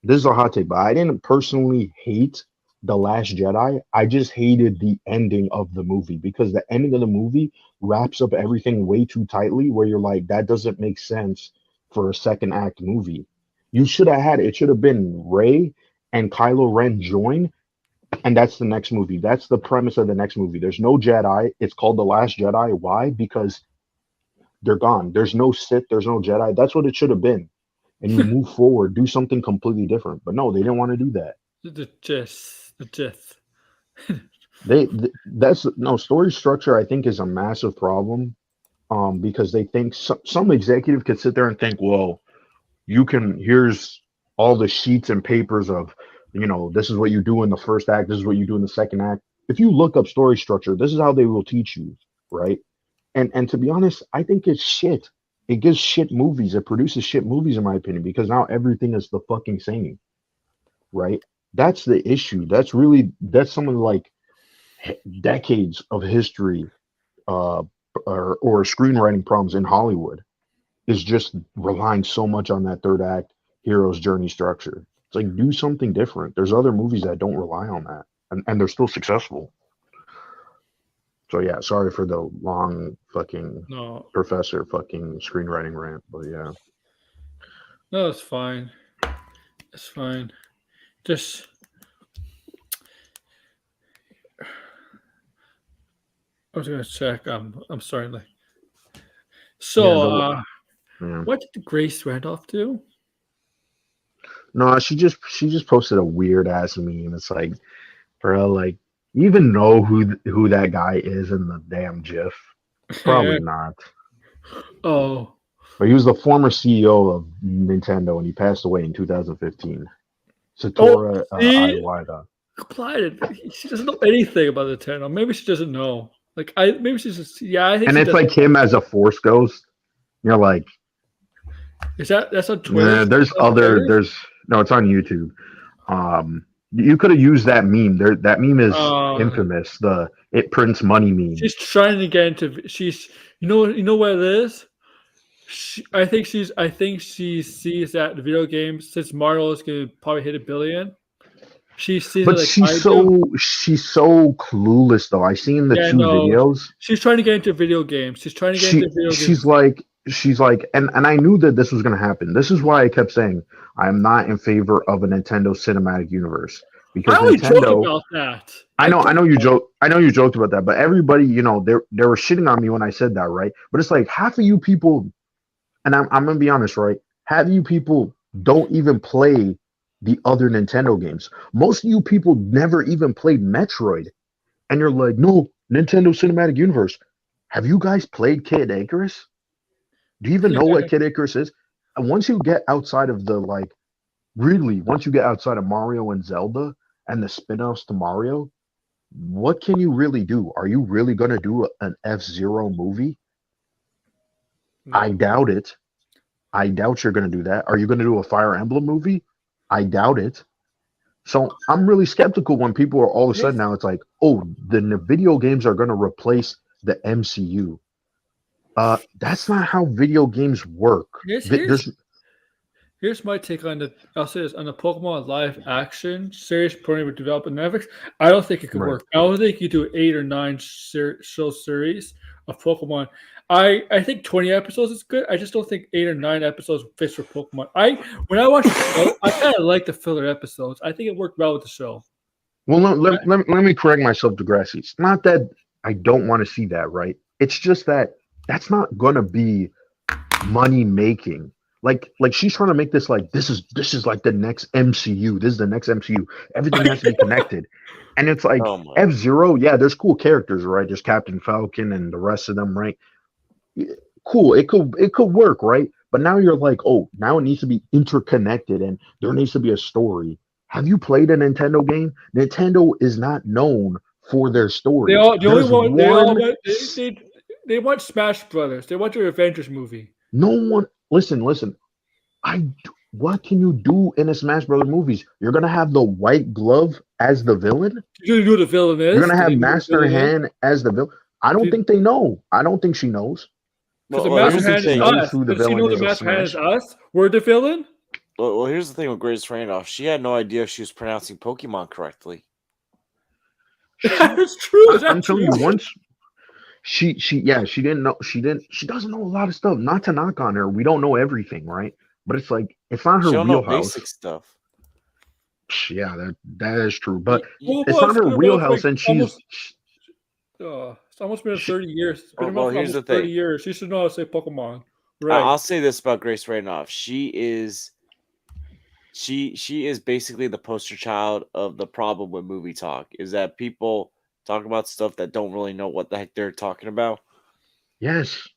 this is a hot take, but I didn't personally hate The Last Jedi. I just hated the ending of the movie, because the ending of the movie wraps up everything way too tightly, where you're like, that doesn't make sense for a second act movie. You should have it should have been Rey and Kylo Ren join, and that's the next movie. That's the premise of the next movie. There's no Jedi. It's called The Last Jedi. Why? Because they're gone. There's no Sith. There's no Jedi. That's what it should have been. And you move forward, do something completely different. But no, they didn't want to do that. The gist. Story structure, I think, is a massive problem. Because they think some executive could sit there and think, well, here's all the sheets and papers of, this is what you do in the first act, this is what you do in the second act. If you look up story structure, this is how they will teach you, right? And to be honest, I think it's shit. It gives shit movies. It produces shit movies, in my opinion, because now everything is the fucking same, right? That's the issue. That's some of like decades of history, or screenwriting problems in Hollywood, is just relying so much on that third act hero's journey structure. It's like, do something different. There's other movies that don't rely on that, and they're still successful. So yeah, sorry for the long fucking professor fucking screenwriting rant, but yeah. No, it's fine. It's fine. Just I was gonna check. I'm sorry. So, what did Grace Randolph do? No, she just posted a weird ass meme. It's like, bro, like, you even know who that guy is in the damn GIF? Probably not. Oh. But he was the former CEO of Nintendo, and he passed away in 2015. Satoru Iwata. She doesn't know anything about Nintendo. Maybe she doesn't know. Maybe she's just I think. And it's like him as a Force ghost. You're like, that's on Twitter? Yeah, there's it's on YouTube. You could have used that meme. That meme is infamous. The "it prints money" meme. She's trying to get into. You know what it is. I think she sees that the video games, since Mario is going to probably hit $1 billion. She sees but she's so clueless though. I seen the two videos. She's trying to get into video games. She's like, and I knew that this was going to happen. This is why I kept saying I am not in favor of a Nintendo cinematic universe, because I joke about that. I know you joked about that, but everybody, they were shitting on me when I said that, right? But it's like, half of you people, and I'm gonna be honest, right? Half of you people don't even play the other Nintendo games. Most of you people never even played Metroid, and you're like, no, Nintendo Cinematic Universe. Have you guys played Kid Icarus? Do you even know what Kid Icarus is? And once you get outside of once you get outside of Mario and Zelda and the spin-offs to Mario, what can you really do? Are you really going to do an F-Zero movie? No. I doubt it. I doubt you're going to do that. Are you going to do a Fire Emblem movie? I doubt it. So I'm really skeptical when people are all of a sudden now it's like, oh, the video games are going to replace the MCU. That's not how video games work. Here's my take on the. I'll say this on the Pokemon live action series currently with developing Netflix. I don't think it could work. I don't think you do 8 or 9 show series of Pokemon. I think 20 episodes is good. I just don't think 8 or 9 episodes fits for Pokemon. When I watched the show, I kind of like the filler episodes. I think it worked well with the show. Well, let me correct myself, Degrassi. It's not that I don't want to see that, right? It's just that that's not gonna be money making. Like she's trying to make this like this is like the next MCU. This is the next MCU. Everything has to be connected. And it's like F-Zero, yeah, there's cool characters, right? There's Captain Falcon and the rest of them, right? Cool. It could work, right? But now you're like, oh, now it needs to be interconnected and there needs to be a story. Have you played a Nintendo game? Nintendo is not known for their story. They want Smash Brothers. They want your Avengers movie. No one listen. What can you do in a Smash Brothers movies? You're gonna have the White Glove as the villain. You know who the villain is. You're gonna have Master Hand as the villain. I don't think they know. I don't think she knows. Because the Master Hand is us. Does she know the Master Hand is us? We're the villain. Well, here's the thing with Grace Randolph. She had no idea she was pronouncing Pokemon correctly. That's true. I'm telling you, once she didn't know. She doesn't know a lot of stuff. Not to knock on her, we don't know everything, right? But it's like it's not her wheelhouse. Basic stuff. Yeah, that is true. But it's not her wheelhouse, and she's. It's almost been 30 years. It's been here's the thing. 30 years. She should know how to say Pokemon. Right. I'll say this about Grace Randolph. She is basically the poster child of the problem with movie talk. Is that people talk about stuff that don't really know what the heck they're talking about. Yes.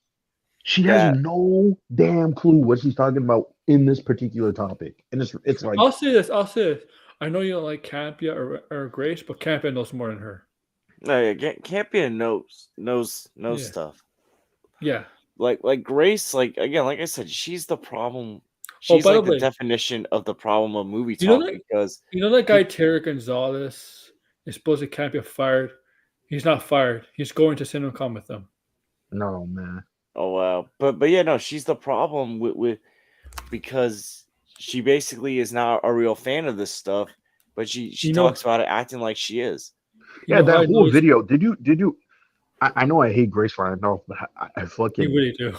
She has no damn clue what she's talking about in this particular topic. And it's like I'll say this. I know you don't like Campia or Grace, but Campia knows more than her. No, yeah, Campia knows stuff. Yeah. Like Grace, like I said, she's the problem. She's the definition of the problem of movie talk because that guy Terry Gonzalez is supposed to can't be fired. He's not fired. He's going to CinemaCon with them. No, man. Oh wow. But yeah, no, she's the problem with because she basically is not a real fan of this stuff, but she talks about it acting like she is. Yeah, that whole video. Did you I know I hate Grace Randolph, but I fucking you really do.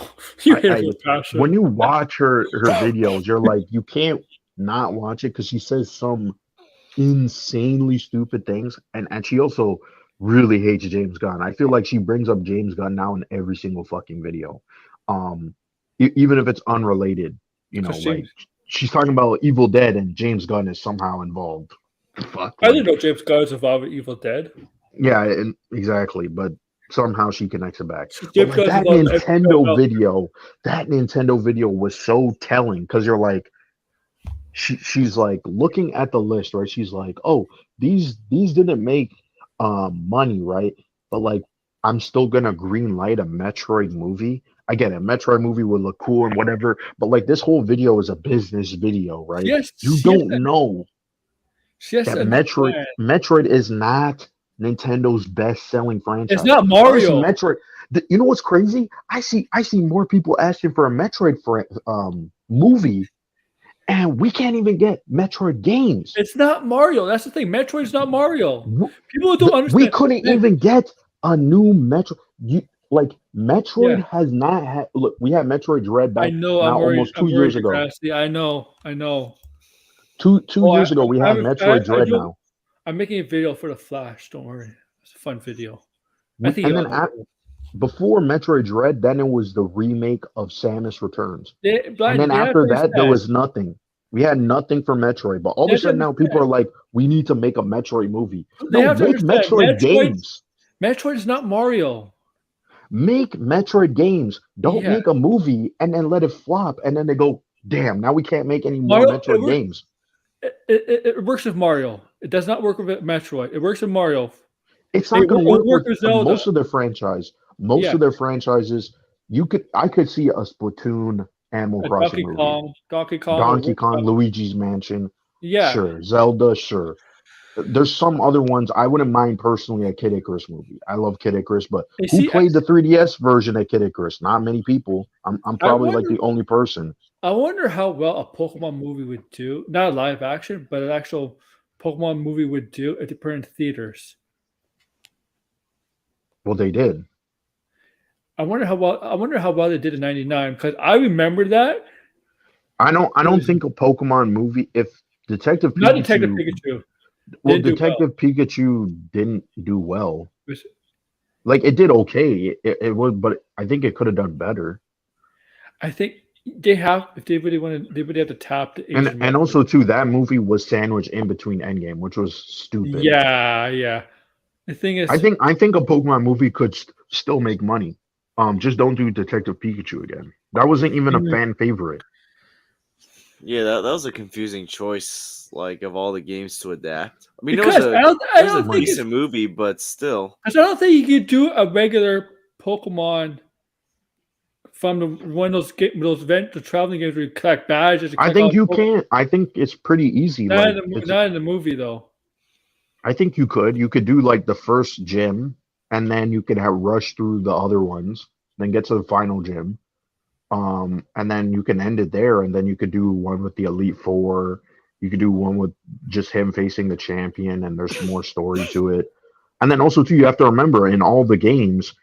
You hate her passion. When you watch her videos, you're like, you can't not watch it because she says some insanely stupid things, and she also really hates James Gunn. I feel like she brings up James Gunn now in every single fucking video, even if it's unrelated. Like she's talking about Evil Dead, and James Gunn is somehow involved. Fuck. I didn't know James Gunn was involved with Evil Dead. Yeah, exactly, but somehow she connects it back. That Nintendo video was so telling because you're like, she's like looking at the list, right? She's like, oh, these didn't make money, right? But like, I'm still gonna green light a Metroid movie. I get it, Metroid movie would look cool and whatever, but like this whole video is a business video, right? Yes, you don't know that Metroid is not Nintendo's best-selling franchise. It's not Mario. Metroid. You know what's crazy? I see more people asking for a Metroid movie, and we can't even get Metroid games. It's not Mario. That's the thing. Metroid's not Mario. People don't understand. We couldn't even get a new Metroid. Metroid has not had. Look, we had Metroid Dread back almost 2 years ago. I know. 2 years ago, we had Metroid Dread now. I'm making a video for the Flash. Don't worry, it's a fun video. Before Metroid Dread, then it was the remake of Samus Returns, and then after that, there was nothing. We had nothing for Metroid, but all of a sudden now people are like, "We need to make a Metroid movie." No, make Metroid games. Metroid is not Mario. Make Metroid games. Don't make a movie and then let it flop, and then they go, "Damn, now we can't make any more Metroid games." It works with Mario. It does not work with Metroid. It works with Mario. It's not going to work with most of their franchise. Most of their franchises, I could see a Splatoon, Animal Crossing movie. Donkey Kong, Luigi's Mansion. Yeah, sure. Zelda, sure. There's some other ones I wouldn't mind personally. A Kid Icarus movie. I love Kid Icarus, but You who see, played the 3DS version of Kid Icarus? Not many people. I'm probably like the only person. I wonder how well a Pokemon movie would do. Not a live action, but an actual Pokemon movie would do if it put in theaters. Well, they did. I wonder how well they did in '99 because I remember that. I don't think a Pokemon movie. If Detective Pikachu, Not Detective Pikachu. Well, Detective Pikachu didn't do well. Like it did okay. It would, but I think it could have done better. I think they have. If they really wanted, they would have to tap the Asian and also too, that movie was sandwiched in between Endgame, which was stupid. Yeah. The thing is, I think a Pokemon movie could still make money. Just don't do Detective Pikachu again. That wasn't even a fan favorite. Yeah, that was a confusing choice, like of all the games to adapt. I mean, because it was a decent movie, but still. I don't think you could do a regular Pokemon from one of the traveling games where you collect badges. I think you can. I think it's pretty easy. Not in the movie though. I think you could. You could do like the first gym, and then you could have rush through the other ones, then get to the final gym. And then you can end it there, and then you could do one with the Elite Four. You could do one with just him facing the champion, and there's more story to it. And then also too, you have to remember in all the games,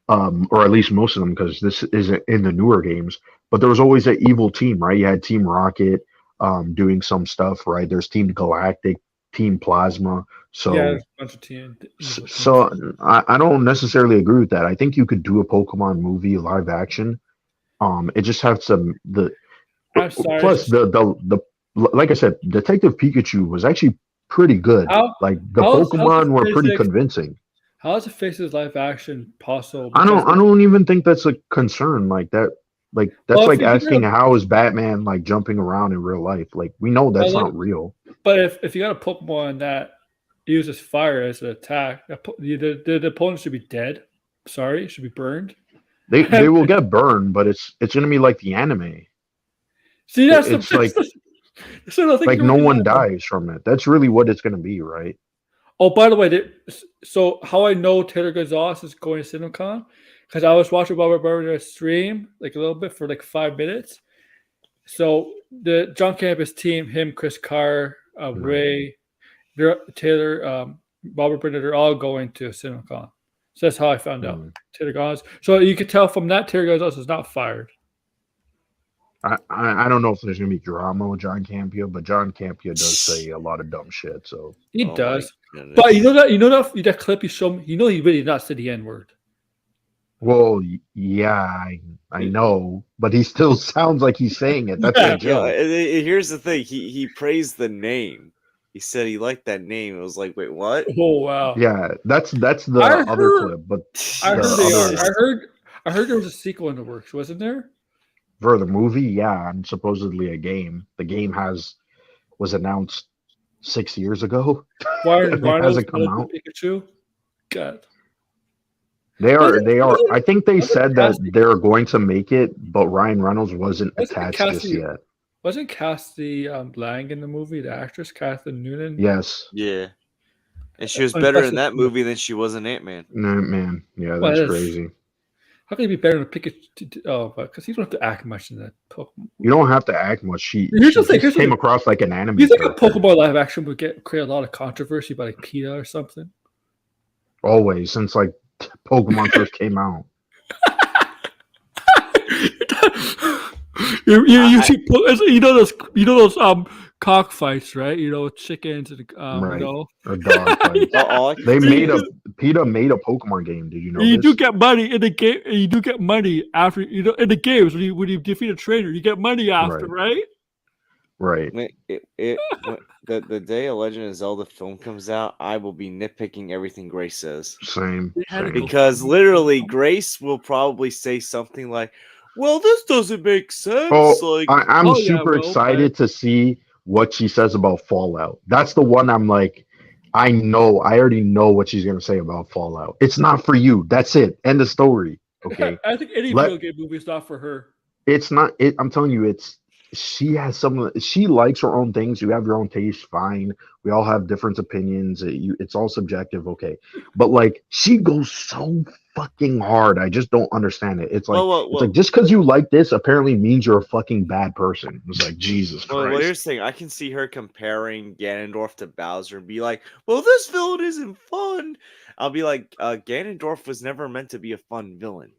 or at least most of them, because this isn't in the newer games, but there was always an evil team, right? You had Team Rocket doing some stuff, right? There's Team Galactic, Team Plasma. So yeah, there's a bunch of teams. So I don't necessarily agree with that. I think you could do a Pokemon movie live action. It just has some plus the like I said, Detective Pikachu was actually pretty good. Like the Pokemon were pretty convincing. How is the Faces live action possible? I don't even think that's a concern like that. Like that's like asking how is Batman like jumping around in real life? Like we know that's not real. But if you got a Pokemon that uses fire as an attack, the opponent should be dead. Sorry, should be burned. They will get burned, but it's gonna be like the anime. See, that's it's like no one dies from it. That's really what it's gonna be, right? Oh, by the way, so how I know Taylor Gonzalez is going to CinemaCon because I was watching Robert Burner's stream like a little bit for like 5 minutes. So the John Campus team, him, Chris Carr, Ray, Taylor, Robert Burner, they're all going to CinemaCon. So that's how I found out. Taylor Gonzalez. So you could tell from that Taylor Gonzalez is not fired. I don't know if there's gonna be drama with John Campia, but John Campia does say a lot of dumb shit. So he does. But you know that clip you showed me. You know he really did not say the N-word. Well, yeah, I know, but he still sounds like he's saying it. That's a joke. Here's the thing. He praised the name. He said he liked that name. It was like, wait, what? Oh wow. Yeah, that's the other clip. But I heard there was a sequel in the works, wasn't there? For the movie, yeah, and supposedly a game. The game was announced 6 years ago. It hasn't come out. Pikachu. God. They are. I think they said that they're going to make it, but Ryan Reynolds wasn't attached just yet. Wasn't Cassie Lang in the movie? The actress Catherine Noonan. Yes. Yeah. And she was better in that movie than she was in Ant-Man. Ant-Man. Yeah, that's crazy. How can he be better than Pikachu? Oh, because he don't have to act much in that Pokemon. You don't have to act much. She came across like an anime. You think a Pokemon live action would create a lot of controversy by like PETA or something? Always, since like Pokemon first came out. you know those cockfights, right? You know, chickens and right. You know, or dog fights. PETA made a Pokemon game. Did you know? You do get money in the game. You do get money after in the games when you defeat a trainer. You get money after, right? Right. The day a Legend of Zelda film comes out, I will be nitpicking everything Grace says. Same. Because literally, Grace will probably say something like, "Well, this doesn't make sense." I'm super excited to see what she says about Fallout. That's the one I'm like, I already know what she's gonna say about Fallout. It's not for you. That's it. End of story. Okay. I think any video game movie is not for her. It's not. I'm telling you, she has some. She likes her own things. You have your own taste. Fine. We all have different opinions. It's all subjective. Okay, but like she goes so fucking hard. I just don't understand it. It's like just because you like this apparently means you're a fucking bad person. It's like Jesus Christ. Well, here's the thing. I can see her comparing Ganondorf to Bowser and be like, "Well, this villain isn't fun." I'll be like, "Ganondorf was never meant to be a fun villain."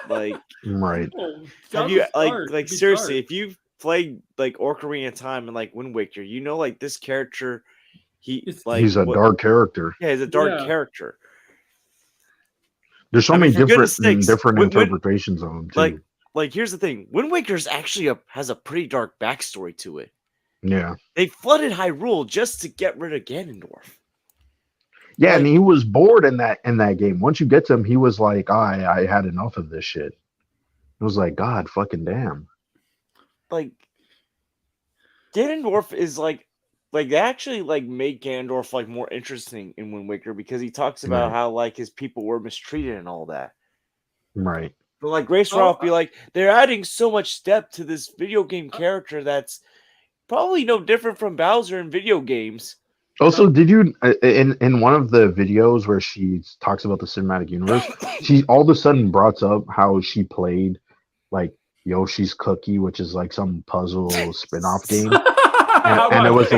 Like, right? Have you like seriously? If you've played like Ocarina of Time and like Wind Waker, you know, like this character, he's a dark character. Yeah, he's a dark character. There's so many different interpretations of him too. Like here's the thing: Wind Waker's actually has a pretty dark backstory to it. Yeah, they flooded Hyrule just to get rid of Ganondorf. Yeah, and he was bored in that game. Once you get to him, he was like, I had enough of this shit. It was like, God fucking damn. Like Ganondorf is like they actually like made Ganondorf like more interesting in Wind Waker because he talks about how like his people were mistreated and all that. Right. But like Grace Ralph be like, they're adding so much depth to this video game character that's probably no different from Bowser in video games. Also, did you in one of the videos where she talks about the cinematic universe, she all of a sudden brought up how she played like Yoshi's Cookie, which is like some puzzle spin-off game. And it was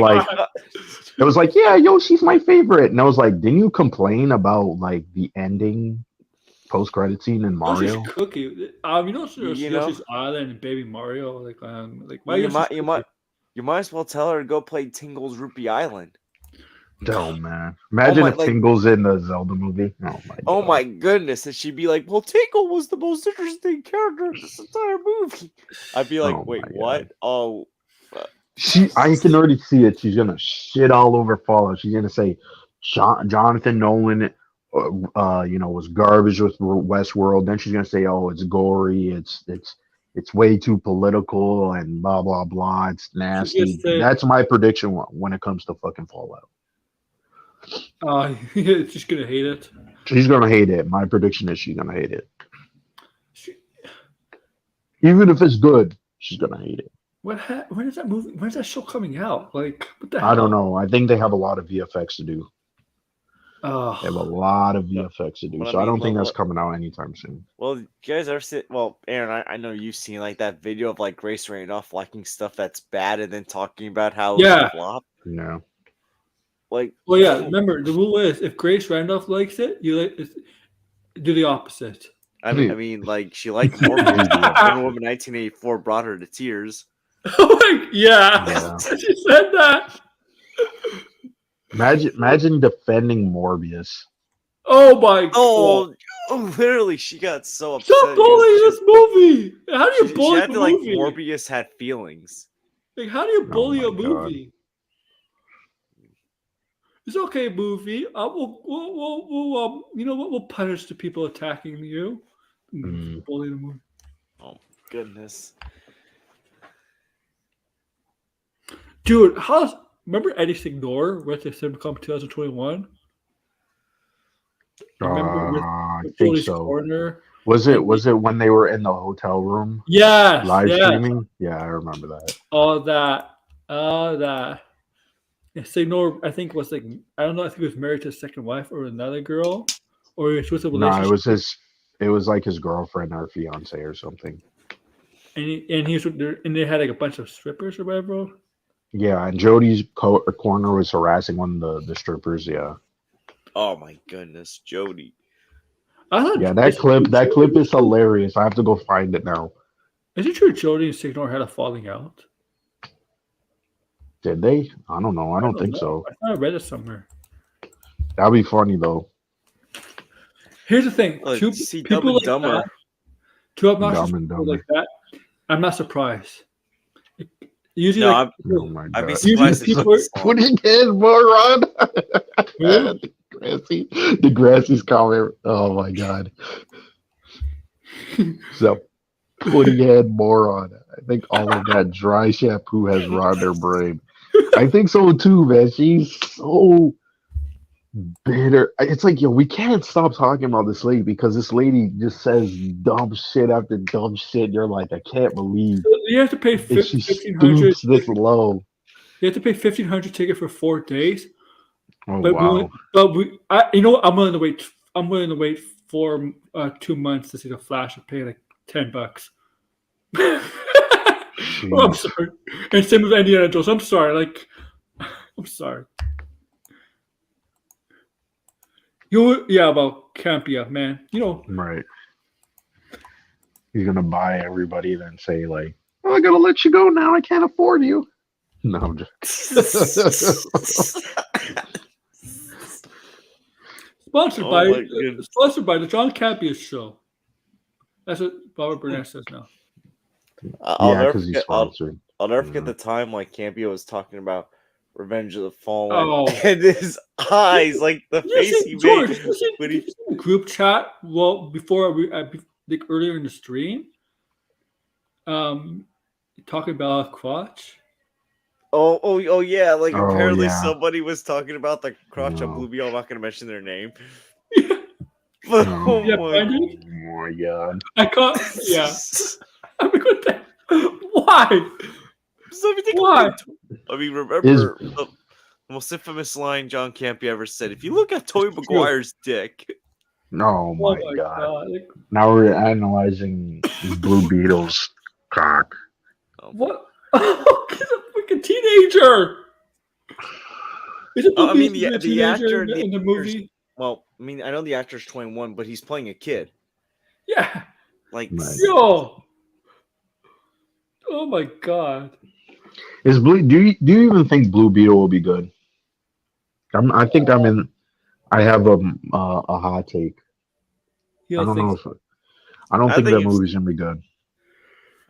like, yeah, Yoshi's my favorite. And I was like, didn't you complain about like the ending post-credit scene in Mario? Yoshi's Cookie. You know, Yoshi's Island and Baby Mario. You might as well tell her to go play Tingle's Rupee Island. Oh man! Imagine if Tingle's in the Zelda movie. Oh my! God. Oh my goodness! And she'd be like, "Well, Tingle was the most interesting character in this entire movie." I'd be like, "Wait, what? Oh." I can already see it. She's gonna shit all over Fallout. She's gonna say, Jonathan Nolan, was garbage with Westworld. Then she's gonna say, "Oh, it's gory. It's way too political and blah blah blah. It's nasty." That's my prediction when it comes to fucking Fallout. She's gonna hate it. She's gonna hate it. My prediction is she's gonna hate it. Even if it's good, she's gonna hate it. When is that movie? When's that show coming out? Like, what the hell? I don't know. I think they have a lot of VFX to do. They have a lot of VFX to do, so I don't think that's coming out anytime soon. Well, you guys ever see? Well, Aaron, I know you've seen like that video of like Grace Randolph liking stuff that's bad and then talking about how it's a flop. Yeah. Like, well, yeah. Remember, the rule is if Grace Randolph likes it, do the opposite. I mean, like she liked Morbius. Wonder Woman 1984 brought her to tears. Yeah. She said that. Imagine defending Morbius. Oh my god! Oh, literally, she got so upset. Stop bullying this movie. How do you bully she had a to, movie? Like Morbius had feelings. Like, how do you bully a movie? It's okay, movie. We'll punish the people attacking you. Bully the movie. Oh goodness, dude! Remember Eddie Signor with the SimCom 2021? I think so. Corner? Was it when they were in the hotel room? Yeah, live streaming. Yeah, I remember that. All that. Signor, I think was like, I don't know. I think he was married to his second wife or another girl, or he was with a relationship. No, it was like his girlfriend or fiance or something. And he was there, and they had like a bunch of strippers or whatever. Yeah, and Jody's corner was harassing one of the strippers. Yeah. Oh my goodness, Jody. That clip is hilarious. I have to go find it now. Is it true Jody and Signor had a falling out? Did they? I don't know. I don't think so. I thought I read it somewhere. That'd be funny though. Here's the thing: people like Dumber. that, two obnoxious people like that. I'm not surprised. Usually, I'd be surprised. Putting his moron. Degrassi's comment. Oh my god. So, putting head moron. I think all of that dry shampoo has rotted her brain. I think so too, man. She's so bitter. It's like, yo, we can't stop talking about this lady because this lady just says dumb shit after dumb shit. You're like, I can't believe You have to pay if she 1,500. stoops this low. You have to pay 1,500 ticket for 4 days. Oh But wow! you know what? I'm willing to wait. I'm willing to wait for 2 months to see the Flash and pay like $10. Oh, I'm Jeez. sorry. And same with Indiana Jones. I'm sorry. Like, I'm sorry. About Campia, man. You know, Right. He's gonna buy everybody, then say like, "Oh, I gotta let you go now. I can't afford you." No, I'm just. sponsored Oh by my goodness. sponsored by the John Campia Show. That's what Robert Burnett says now. I'll Yeah, never because he's forget. sponsored. I'll never forget the time like Campia was talking about Revenge of the Fallen, Oh. and his eyes, like the face he George, made when you see the group chat? Well, before like earlier in the stream, talking about crotch. Oh yeah, like Oh, apparently yeah. somebody was talking about the crotch on No. Blue Beetle. I'm not gonna mention their name. No. Oh Yeah, my find it. Oh my god. I caught. Yeah. I mean, what the, why? So if you think Why? about it, I mean, remember the most infamous line John Campia ever said? If you look at Tobey Maguire's dick. Oh my Oh my god. Like, Now we're analyzing Blue Beetle's cock. what? Oh, he's a freaking teenager. Is it I mean, a the teenager actor in the movie? Well, I mean, I know the actor's 21, but he's playing a kid. Yeah. Like, Right. Yo. Oh my god. Is Blue? Do you even think Blue Beetle will be good? I think I'm in. I have a hot take. You I don't don't know think if I don't I think think that it's- movie's gonna be good.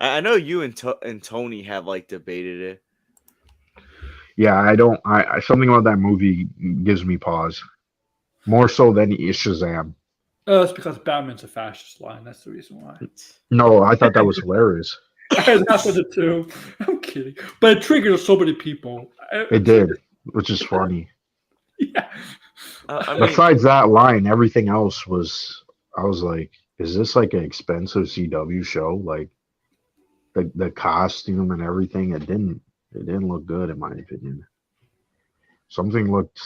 I know you and Tony have like debated it. Yeah, I don't. Something about that movie gives me pause. More so than Shazam. it's because Batman's a fascist line. That's the reason why. No, I thought that was hilarious. That's what it too. I'm kidding. But it triggered so many people. It did, which is funny. Yeah. I mean, Besides that line, everything else was. I was like, is this like an expensive CW show? Like the costume and everything. It didn't look good in my opinion. Something looked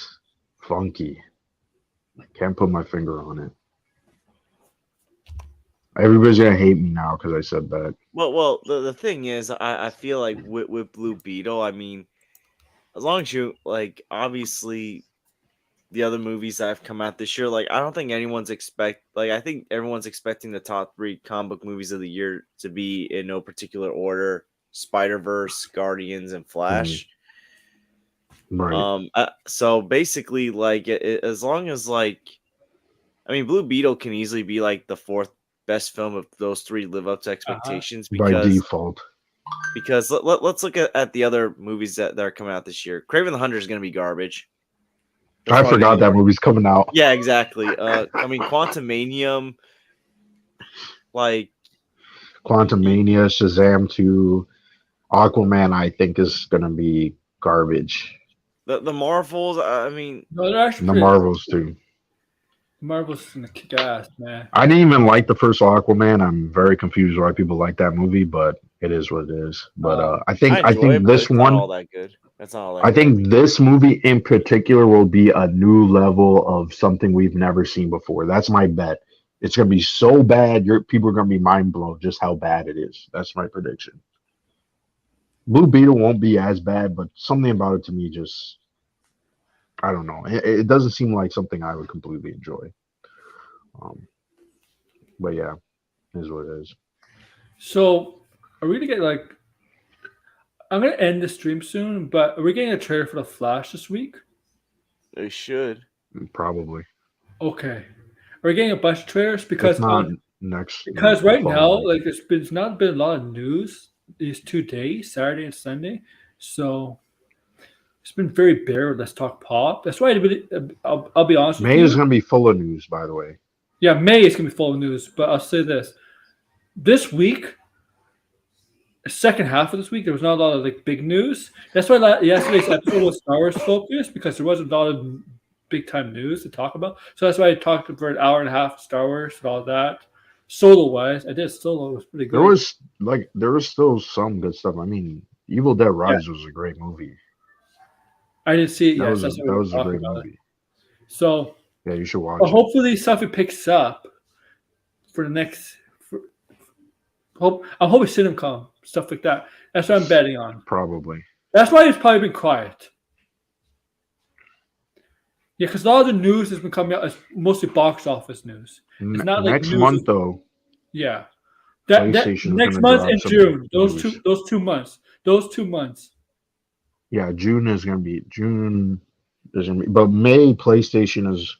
funky. I can't put my finger on it. Everybody's gonna hate me now because I said that. well, the thing is, I feel like with Blue Beetle, I mean, as long as you like, obviously, the other movies that have come out this year, like I don't think anyone's I think everyone's expecting the top 3 comic book movies of the year to be in no particular order: Spider-Verse, Guardians, and Flash. Right. So basically, like as long as like, I mean, Blue Beetle can easily be like the 4th best film if those 3 live up to expectations. By default. Because let's look at the other movies that are coming out this year. Kraven the Hunter is going to be garbage. I forgot that movie's coming out. Yeah, exactly. I mean, Quantumanium, like Quantumania, Shazam 2, Aquaman, I think is gonna be garbage. the Marvels. I mean, No, they're actually The pretty- Marvels too. Marvel's gonna kick ass, man. I didn't even like the first Aquaman. I'm very confused why people like that movie, but it is what it is. But I think enjoy it, but this it's not all one, that good. That's not all that. I think this movie in particular will be a new level of something we've never seen before. That's my bet. It's gonna be so bad, people are gonna be mind blown just how bad it is. That's my prediction. Blue Beetle won't be as bad, but something about it to me just, I don't know. It doesn't seem like something I would completely enjoy. But yeah, it is what it is. So, are we gonna get like? I'm gonna end the stream soon, but are we getting a trailer for the Flash this week? They should. Probably. Okay. Are we getting a bunch of trailers? Because If not next. right now, following. like there's not been a lot of news these 2 days, Saturday and Sunday. So it's been very bare with Let's Talk Pop. That's why I'll be honest with you. May is gonna be full of news, by the way. Yeah, May is gonna be full of news, but I'll say this: this week, the second half of this week, there was not a lot of like big news. That's why yesterday's episode was Star Wars focused because there wasn't a lot of big time news to talk about. So that's why I talked for an hour and a half Star Wars and all that. Solo wise, I did Solo. It was pretty good. There was still some good stuff. I mean, Evil Dead Rise was a great movie. I didn't see it yet. That was a great movie. So yeah, you should watch it. Hopefully, stuff it picks up for the next. I'm hoping CinemaCon stuff like that. That's what I'm betting on. Probably. That's why it's probably been quiet. Yeah, because a lot of the news has been coming out as mostly box office news. It's not like next month though. Yeah, next month in June. Those 2 months. Those 2 months. Yeah, June. There's gonna be, but May PlayStation is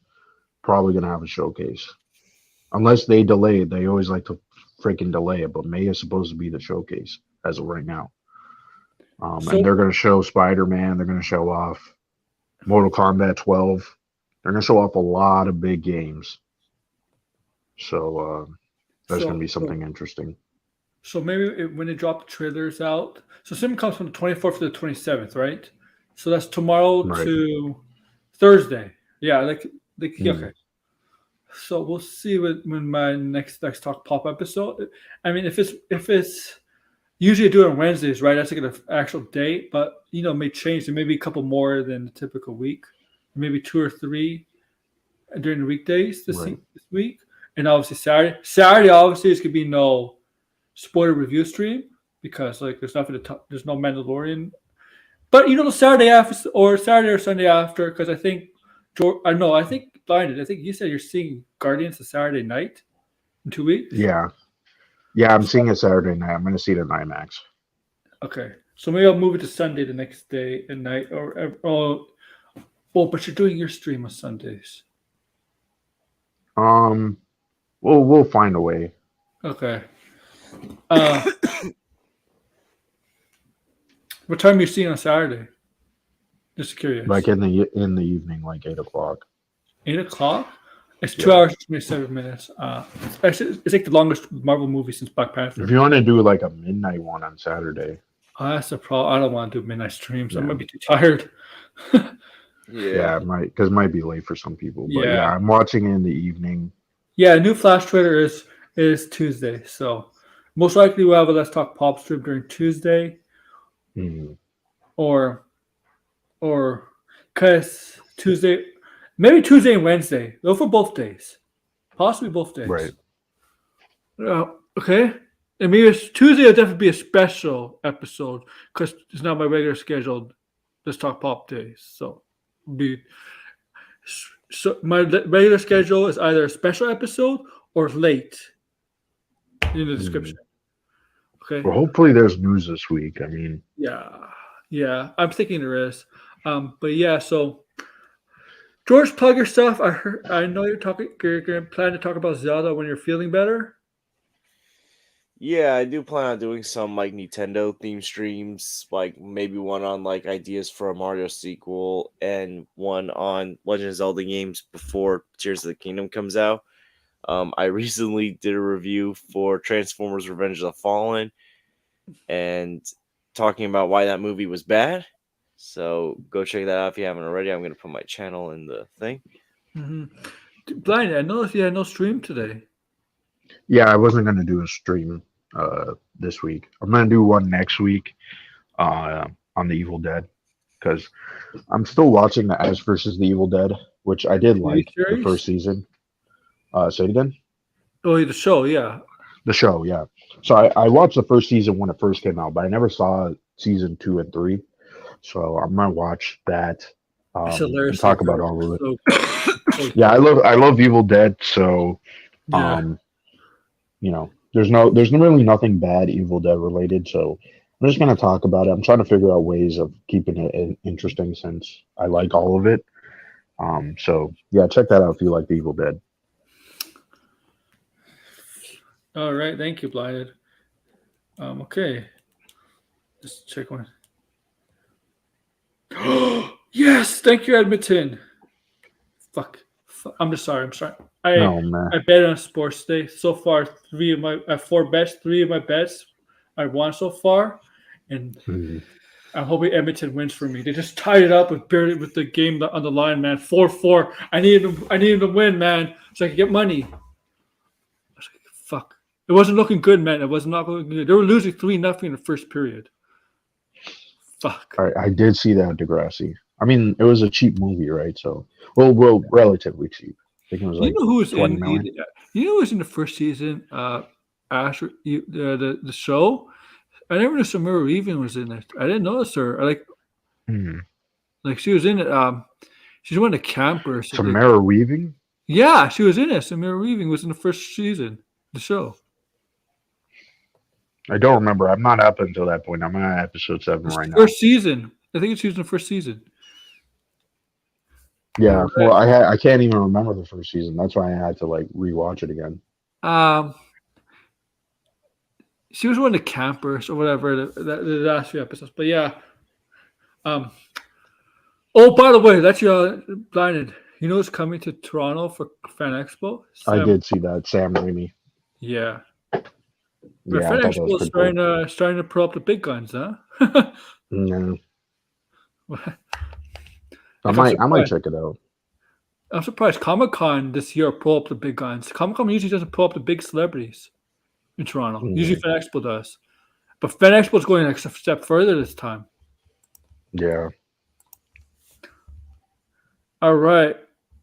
probably gonna have a showcase, unless they delay it. They always like to freaking delay it, but May is supposed to be the showcase as of right now. And they're gonna show Spider-Man. They're gonna show off Mortal Kombat 12. They're gonna show off a lot of big games. So there's gonna be something interesting. So maybe when they drop the trailers out, so Sim comes from the 24th to the 27th, right? So that's tomorrow to Thursday. Yeah, okay. So we'll see when my next Talk Pop episode. I mean, if it's usually I do it on Wednesdays, right? That's like an actual date, but it may change. There may be a couple more than the typical week, maybe 2 or 3 during the weekdays this week, and obviously Saturday. Saturday, obviously, is gonna be no spoiler review stream because there's nothing to talk. There's no Mandalorian, but the Saturday after or Saturday or Sunday after, because I think I think Blinded. I think you said you're seeing Guardians the Saturday night in 2 weeks. Yeah, I'm seeing it Saturday night. I'm going to see it in IMAX. Okay, so maybe I'll move it to Sunday the next day at night, but you're doing your stream on Sundays. We'll find a way. Okay. What time are you seeing on Saturday? Just curious. Like in the evening, like 8 o'clock. 8 o'clock? It's 2 hours and 27 minutes. It's like the longest Marvel movie since Black Panther. If you want to do like a midnight one on Saturday. That's the problem. I don't want to do midnight streams. I might be too tired. Yeah, it might be late for some people. But yeah, I'm watching it in the evening. Yeah, new Flash Twitter is Tuesday. So most likely we'll have a Let's Talk Pop stream during Tuesday. Mm-hmm. Or because Tuesday, maybe Tuesday and Wednesday. Go for both days. Possibly both days. Right. Okay. And maybe Tuesday will definitely be a special episode because it's not my regular scheduled Let's Talk Pop days. So my regular schedule is either a special episode or late in the description. Okay. Well, hopefully there's news this week. I mean, yeah, I'm thinking there is. But yeah, so George, plug your stuff. I know you're planning to talk about Zelda when you're feeling better. Yeah, I do plan on doing some Nintendo theme streams, maybe one on ideas for a Mario sequel and one on Legend of Zelda games before Tears of the Kingdom comes out. I recently did a review for Transformers Revenge of the Fallen and talking about why that movie was bad. So go check that out if you haven't already. I'm going to put my channel in the thing. Mm-hmm. Blind, I noticed you had no stream today. Yeah, I wasn't going to do a stream this week. I'm going to do one next week on the Evil Dead because I'm still watching the Ash versus the Evil Dead, which I did like the first season. Say it again? Oh, the show, yeah. The show, yeah. So I watched the first season when it first came out, but I never saw season 2 and 3. So I'm gonna watch that and talk about all of it. Yeah, I love Evil Dead. So, there's really nothing bad Evil Dead related. So I'm just gonna talk about it. I'm trying to figure out ways of keeping it interesting since I like all of it. So yeah, check that out if you like the Evil Dead. All right, thank you, Blinded. Okay, just check one. Yes, thank you, Edmonton. Fuck. I'm just sorry. I bet on sports day. So far, 4 bets. 3 of my bets I won so far, and I'm hoping Edmonton wins for me. They just tied it up with the game on the line, man. 4-4. I needed them to win, man, so I could get money. I was like, fuck. It wasn't looking good, man. It was not looking good. They were losing 3-0 in the first period. Fuck. I did see that Degrassi. I mean, it was a cheap movie, right? So, well, relatively cheap. I think it was like Who was 20 in? million. You know who was in the first season? Ash, the show. I never knew Samira Weaving was in it. I didn't notice her. Like she was in it. She's one of the campers. Samara Weaving. Yeah, she was in it. Samira Weaving was in the first season, the show. I don't remember. I'm not up until that point. I'm on episode 7 right now. First season. I think she was in the first season. Yeah. Right. Well, I can't even remember the first season. That's why I had to like rewatch it again. She was one of the campers or whatever the last few episodes. But yeah. Oh, by the way, that's blinded. You know who's coming to Toronto for Fan Expo? I did see that. Sam Raimi. Yeah. Yeah, Fan Expo is starting to pull up the big guns, huh? No. I might check it out. I'm surprised Comic-Con this year pull up the big guns. Comic-Con usually doesn't pull up the big celebrities in Toronto. Usually Fan Expo does. But Fan Expo is going a step further this time. Yeah. All right.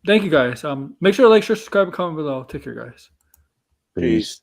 Thank you, guys. Make sure to like, share, subscribe, and comment below. Take care, guys. Peace.